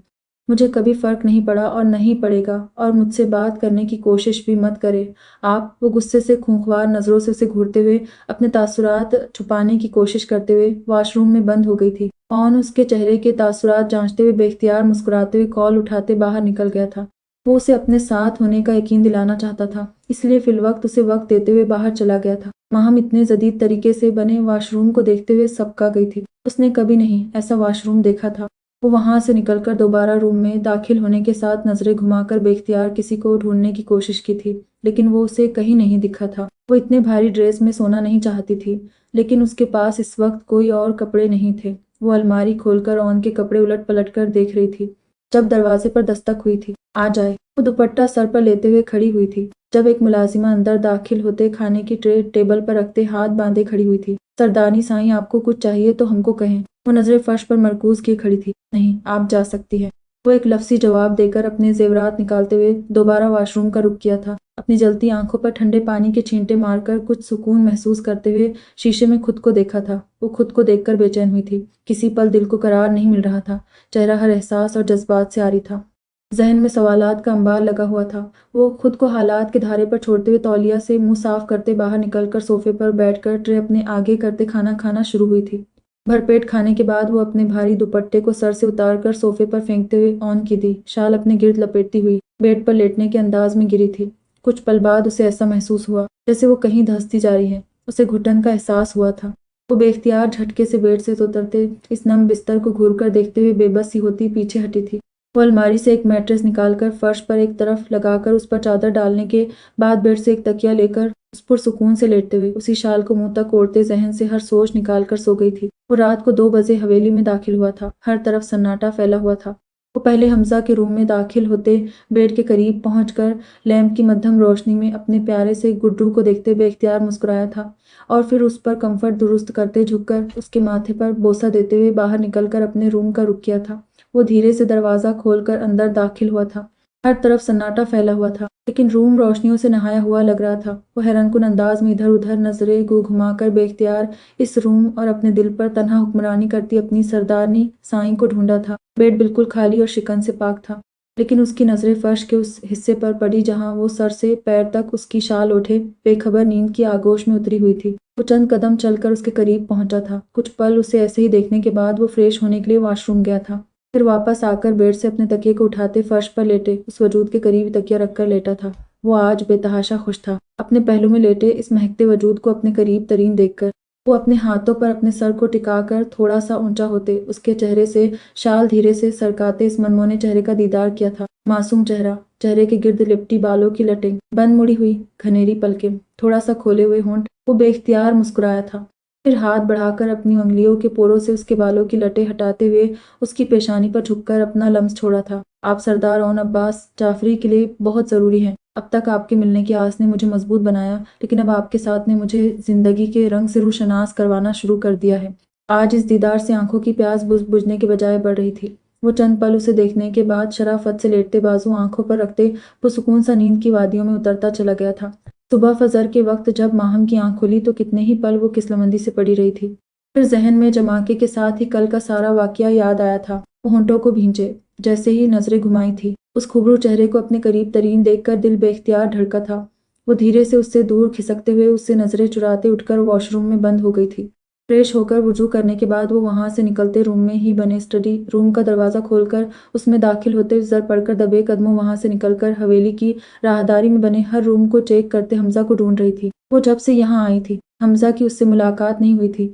मुझे कभी फर्क नहीं पड़ा और नहीं पड़ेगा, और मुझसे बात करने की कोशिश भी मत करे आप। वो गुस्से से खूंखार नजरों से उसे घूरते हुए अपने तासुरात छुपाने की कोशिश करते हुए वॉशरूम में बंद हो गई थी। ऑन उसके चेहरे के तासुरात जांचते हुए बेख्तियार मुस्कुराते हुए कॉल उठाते बाहर निकल गया था। वो उसे अपने साथ होने का यकीन दिलाना चाहता था, इसलिए फिलवक्त उसे वक्त देते हुए बाहर चला गया था। माहम इतने जदीद तरीके से बने वॉशरूम को देखते हुए सबका गई थी। उसने कभी नहीं ऐसा वॉशरूम देखा था। वो वहां से निकलकर दोबारा रूम में दाखिल होने के साथ नजरें घुमाकर बेख्तियार किसी को ढूंढने की कोशिश की थी, लेकिन वो उसे कहीं नहीं दिखा था। वो इतने भारी ड्रेस में सोना नहीं चाहती थी, लेकिन उसके पास इस वक्त कोई और कपड़े नहीं थे। वो अलमारी खोलकर ऑन के कपड़े उलट पलट कर देख रही थी, जब दरवाजे पर दस्तक हुई थी। आ जाए। वो दुपट्टा सर पर लेते हुए खड़ी हुई थी, जब एक मुलाजिमा अंदर दाखिल होते खाने की ट्रे टेबल पर रखते हाथ बांधे खड़ी हुई थी। सरदारनी साईं, आपको कुछ चाहिए तो हमको कहें। वो नजरें फर्श पर मरकूज किए खड़ी थी। नहीं, आप जा सकती है। वो एक लफ्ज़ी जवाब देकर अपने जेवरात निकालते हुए दोबारा वॉशरूम का रुख किया था। अपनी जलती आंखों पर ठंडे पानी के छींटे मारकर कुछ सुकून महसूस करते हुए शीशे में खुद को देखा था। वो खुद को देखकर बेचैन हुई थी। किसी पल दिल को करार नहीं मिल रहा था। चेहरा हर एहसास और जज्बात से आरी था। जहन में सवालात का अंबार लगा हुआ था। वो खुद को हालात के धारे पर छोड़ते हुए तौलिया से मुंह साफ करते बाहर निकलकर सोफे पर बैठकर ट्रे अपने आगे करते खाना खाना शुरू हुई थी। भरपेट खाने के बाद वो अपने भारी दुपट्टे को सर से उतारकर सोफे पर फेंकते हुए ऑन की दी शाल अपने गिर्द लपेटती हुई बेड पर लेटने के अंदाज में गिरी थी। कुछ पल बाद उसे ऐसा महसूस हुआ जैसे वो कहीं धंसती जा रही है। उसे घुटन का एहसास हुआ था। वो बेख्तियार झटके से बेड से उतरते इस नम बिस्तर को घूरकर देखते हुए बेबस सी होती पीछे हटी थी। वो अलमारी से एक मैट्रेस निकालकर फर्श पर एक तरफ लगाकर उस पर चादर डालने के बाद बेड से एक तकिया लेकर उस पर सुकून से लेटते हुए उसी शाल को मुंह तक ओढ़ते जहन से हर सोच निकालकर सो गई थी। वो रात को 2 बजे हवेली में दाखिल हुआ था। हर तरफ सन्नाटा फैला हुआ था। वो पहले हमजा के रूम में दाखिल होते बेड के करीब पहुंचकर लैंप की मध्यम रोशनी में अपने प्यारे से गुड्डू को देखते बेख्तियार मुस्कुराया था, और फिर उस पर कंफर्ट दुरुस्त करते झुककर उसके माथे पर बोसा देते हुए बाहर निकलकर अपने रूम का रुख किया था। वो धीरे से दरवाज़ा खोलकर अंदर दाखिल हुआ था। हर तरफ सन्नाटा फैला हुआ था, लेकिन रूम रोशनियों से नहाया हुआ लग रहा था। वो हैरानकुन अंदाज में इधर उधर नजरें घुमाकर बेख्तियार इस रूम और अपने दिल पर तन्हा हुक्मरानी करती अपनी सरदारनी साईं को ढूंढा था। बेड बिल्कुल खाली और शिकन से पाक था, लेकिन उसकी नजरें फर्श के उस हिस्से पर पड़ी जहां वो सर से पैर तक उसकी शाल ओढ़े बेखबर नींद की आगोश में उतरी हुई थी। वो चंद कदम चलकर उसके करीब पहुंचा था। कुछ पल उसे ऐसे ही देखने के बाद वो फ्रेश होने के लिए वॉशरूम गया था। फिर वापस आकर बेड से अपने तकिए को उठाते फर्श पर लेटे उस वजूद के करीब तकिया रखकर लेटा था। वो आज बेतहाशा खुश था। अपने पहलू में लेटे इस महकते वजूद को अपने करीब तरीन देखकर वो अपने हाथों पर अपने सर को टिकाकर थोड़ा सा ऊंचा होते उसके चेहरे से शाल धीरे से सरकाते इस मनमोहने चेहरे का दीदार किया था। मासूम चेहरा, चेहरे के गिर्द लिपटी बालों की लटें, बंद मुड़ी हुई घनेरी पलकें, थोड़ा सा खोले हुए होंठ। वो बेख्तियार मुस्कुराया था। फिर हाथ बढ़ाकर अपनी उंगलियों के पोरों से उसके बालों की लटें हटाते हुए उसकी पेशानी पर झुककर अपना लम्स छोड़ा था। आप सरदार ओन अब्बास जाफरी के लिए बहुत ज़रूरी हैं। अब तक आपके मिलने की आस ने मुझे मजबूत बनाया, लेकिन अब आपके साथ ने मुझे जिंदगी के रंग से रूशनास करवाना शुरू कर दिया है। आज इस दीदार से आंखों की प्यास बुझने के बजाय बढ़ रही थी। वो चंद पल उसे देखने के बाद शराफत से लेटते बाजू आंखों पर रखते पुरसुकून सा नींद की वादियों में उतरता चला गया था। सुबह फजर के वक्त जब माहम की आंख खुली तो कितने ही पल वो किस्लमंदी से पड़ी रही थी। फिर जहन में जमाके के साथ ही कल का सारा वाकया याद आया था। वो होंठों को भींचे जैसे ही नजरें घुमाई थी। उस खूबरू चेहरे को अपने करीब तरीन देखकर दिल बेख्तियार धड़का था। वो धीरे से उससे दूर खिसकते हुए उससे नजरें चुराते उठकर वॉशरूम में बंद हो गई थी। फ्रेश होकर वुजू करने के बाद वो वहां से निकलते रूम में ही बने स्टडी रूम का दरवाजा खोलकर उसमें दाखिल होते जर पड़कर दबे कदमों वहां से निकलकर हवेली की राहदारी में बने हर रूम को चेक करते हमजा को ढूंढ रही थी। वो जब से यहाँ आई थी हमजा की उससे मुलाकात नहीं हुई थी।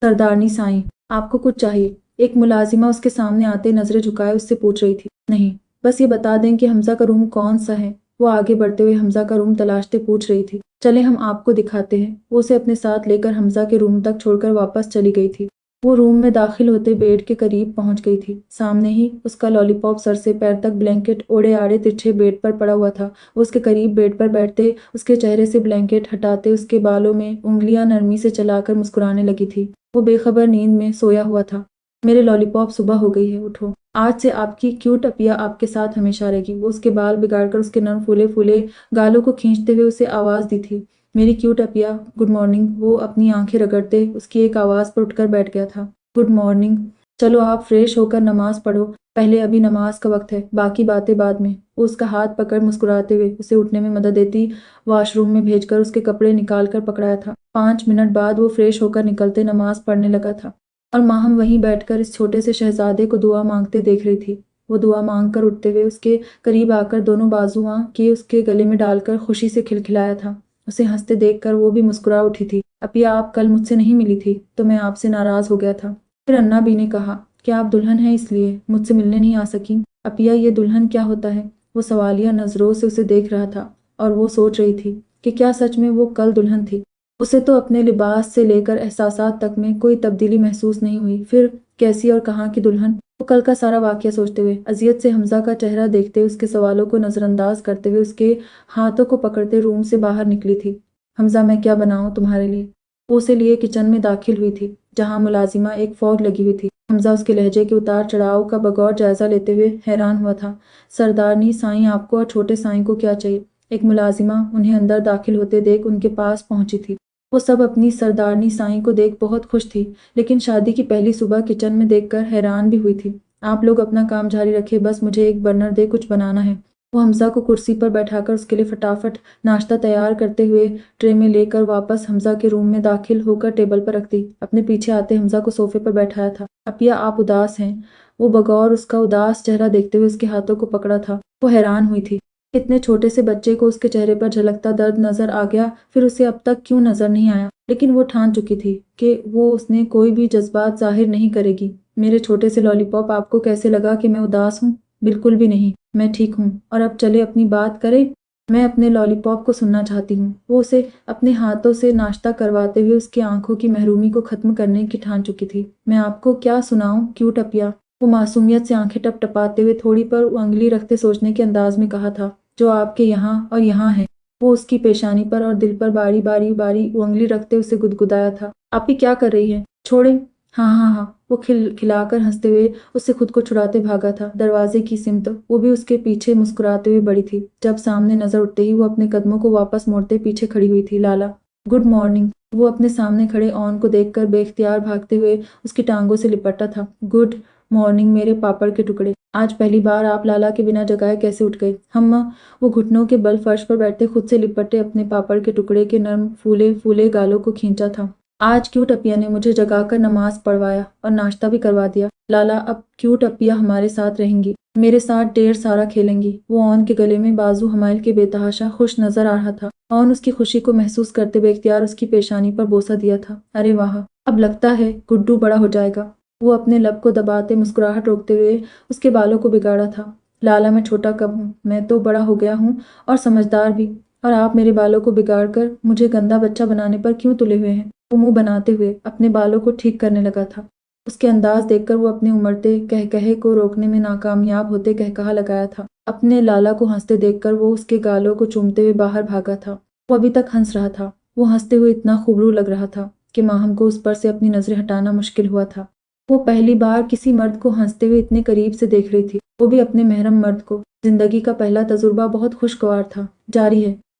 सरदारनी साईं, आपको कुछ चाहिए? एक मुलाजिमा उसके सामने आते नजरें झुकाए उससे पूछ रही थी। नहीं, बस ये बता दें कि हमजा का रूम कौन सा है। वो आगे बढ़ते हुए हमजा का रूम तलाशते पूछ रही थी। चले हम आपको दिखाते हैं। वो उसे अपने साथ लेकर हमजा के रूम तक छोड़कर वापस चली गई थी। वो रूम में दाखिल होते बेड के करीब पहुंच गई थी। सामने ही उसका लॉलीपॉप सर से पैर तक ब्लैंकेट ओढ़े आड़े तिरछे बेड पर पड़ा हुआ था। वो उसके करीब बेड पर बैठते उसके चेहरे से ब्लैंकेट हटाते उसके बालों में उंगलियां नरमी से चलाकर मुस्कुराने लगी थी। वो बेखबर नींद में सोया हुआ था। मेरे लॉलीपॉप, सुबह हो गई है, उठो। आज से आपकी क्यूट अपिया आपके साथ हमेशा रहेगी। वो उसके बाल बिगाड़कर उसके नर्म फूले फूले गालों को खींचते हुए उसे आवाज दी थी। मेरी क्यूट अपिया, गुड मॉर्निंग। वो अपनी आंखें रगड़ते उसकी एक आवाज पर उठकर बैठ गया था। Good morning. चलो आप फ्रेश होकर नमाज पढ़ो। पहले अभी नमाज का वक्त है, बाकी बातें बाद में। वो उसका हाथ पकड़ मुस्कुराते हुए उसे उठने में मदद देती वॉशरूम में भेजकर उसके कपड़े निकाल कर पकड़ाया था। 5 मिनट बाद वो फ्रेश होकर निकलते नमाज पढ़ने लगा था और माहम वहीं बैठकर इस छोटे से शहजादे को दुआ मांगते देख रही थी। वो दुआ मांग कर उठते हुए उसके करीब आकर दोनों बाजुआं के उसके गले में डालकर खुशी से खिलखिलाया था। उसे हंसते देखकर वो भी मुस्कुरा उठी थी। अपिया, आप कल मुझसे नहीं मिली थी तो मैं आपसे नाराज हो गया था। फिर अन्ना बी ने कहा, क्या आप दुल्हन हैं इसलिए मुझसे मिलने नहीं आ सकी? अपिया, ये दुल्हन क्या होता है? वो सवालिया नजरों से उसे देख रहा था और वो सोच रही थी कि क्या सच में वो कल दुल्हन थी। उसे तो अपने लिबास से लेकर एहसासात तक में कोई तब्दीली महसूस नहीं हुई। फिर कैसी और कहाँ की दुल्हन? वो कल का सारा वाकया सोचते हुए अजियत से हमजा का चेहरा देखते उसके सवालों को नजरअंदाज करते हुए उसके हाथों को पकड़ते रूम से बाहर निकली थी। हमजा, मैं क्या बनाऊं तुम्हारे लिए? वो उसे लिए किचन में दाखिल हुई थी जहां मुलाजिमा एक फौग लगी हुई थी। हमजा उसके लहजे के उतार चढ़ाव का बगौर जायजा लेते हुए हैरान हुआ था। सरदारनी साईं, आपको और छोटे साईं को क्या चाहिए? एक मुलाजिमा उन्हें अंदर दाखिल होते देख उनके पास पहुंची थी। वो सब अपनी सरदारनी साईं को देख बहुत खुश थी, लेकिन शादी की पहली सुबह किचन में देखकर हैरान भी हुई थी। आप लोग अपना काम जारी रखे, बस मुझे एक बर्नर दे, कुछ बनाना है। वो हमजा को कुर्सी पर बैठाकर उसके लिए फटाफट नाश्ता तैयार करते हुए ट्रे में लेकर वापस हमजा के रूम में दाखिल होकर टेबल पर रख दी। अपने पीछे आते हमजा को सोफे पर बैठाया था। अपिया, आप उदास हैं? वो बगौर उसका उदास चेहरा देखते हुए उसके हाथों को पकड़ा था। वो हैरान हुई थी। इतने छोटे से बच्चे को उसके चेहरे पर झलकता दर्द नजर आ गया, फिर उसे अब तक क्यों नजर नहीं आया? लेकिन वो ठान चुकी थी कि वो उसने कोई भी जज्बात जाहिर नहीं करेगी। मेरे छोटे से लॉलीपॉप, आपको कैसे लगा कि मैं उदास हूँ? बिल्कुल भी नहीं, मैं ठीक हूँ। और अब चले अपनी बात करें। मैं अपने लॉलीपॉप को सुनना चाहती हूँ। वो उसे अपने हाथों से नाश्ता करवाते हुए उसकी आंखों की महरूमी को खत्म करने की ठान चुकी थी। मैं आपको क्या सुनाऊं क्यूट अपिया? वो मासूमियत से आंखें टपटपाते हुए थोड़ी पर उंगली रखते सोचने के अंदाज में कहा था, जो आपके यहाँ और यहाँ है। वो उसकी पेशानी पर और दिल पर बारी बारी उंगली रखते उसे गुदगुदाया था। आप ही क्या कर रही है? छोड़े। हाँ हाँ हाँ, वो खिलाकर हंसते हुए उससे खुद को छुड़ाते भागा था दरवाजे की सिमत। वो भी उसके पीछे मुस्कुराते हुए बढ़ी थी। जब सामने नजर उठते ही वो अपने कदमों को वापस मोड़ते पीछे खड़ी हुई थी। लाला, गुड मॉर्निंग। वो अपने सामने खड़े ऑन को देखकर बेख्तियार भागते हुए उसकी टांगों से लिपटा था। गुड मॉर्निंग मेरे पापड़ के टुकड़े। आज पहली बार आप लाला के बिना जगाए कैसे उठ गए? हम। वो घुटनों के बल फर्श पर बैठते खुद से लिपटे अपने पापड़ के टुकड़े के नर्म फूले फूले गालों को खींचा था। आज क्यों टपिया ने मुझे जगाकर नमाज पढ़वाया और नाश्ता भी करवा दिया। लाला, अब क्यों टपिया हमारे साथ रहेंगी, मेरे साथ ढेर सारा खेलेंगी। वो ऑन के गले में बाजू हमाइल के बेतहाशा खुश नजर आ रहा था। ऑन उसकी खुशी को महसूस करते हुए इख्तियार उसकी पेशानी पर बोसा दिया था। अरे वाह, अब लगता है गुड्डू बड़ा हो जाएगा। वो अपने लब को दबाते मुस्कुराहट रोकते हुए उसके बालों को बिगाड़ा था। लाला, मैं छोटा कब हूँ, मैं तो बड़ा हो गया हूँ और समझदार भी, और आप मेरे बालों को बिगाड़ कर मुझे गंदा बच्चा बनाने पर क्यों तुले हुए हैं? वो मुंह बनाते हुए अपने बालों को ठीक करने लगा था। उसके अंदाज देखकर वो अपने उमड़ते कहकहे को रोकने में नाकामयाब होते कहकहा लगाया था। अपने लाला को हंसते देखकर वो उसके गालों को चूमते हुए बाहर भागा था। वो अभी तक हंस रहा था। वो हंसते हुए इतना खूबरू लग रहा था कि माहम को उस पर से अपनी नजरें हटाना मुश्किल हुआ था। वो पहली बार किसी मर्द को हंसते हुए इतने करीब से देख रही थी, वो भी अपने महरम मर्द को। जिंदगी का पहला तजुर्बा बहुत खुशगवार था। जारी है।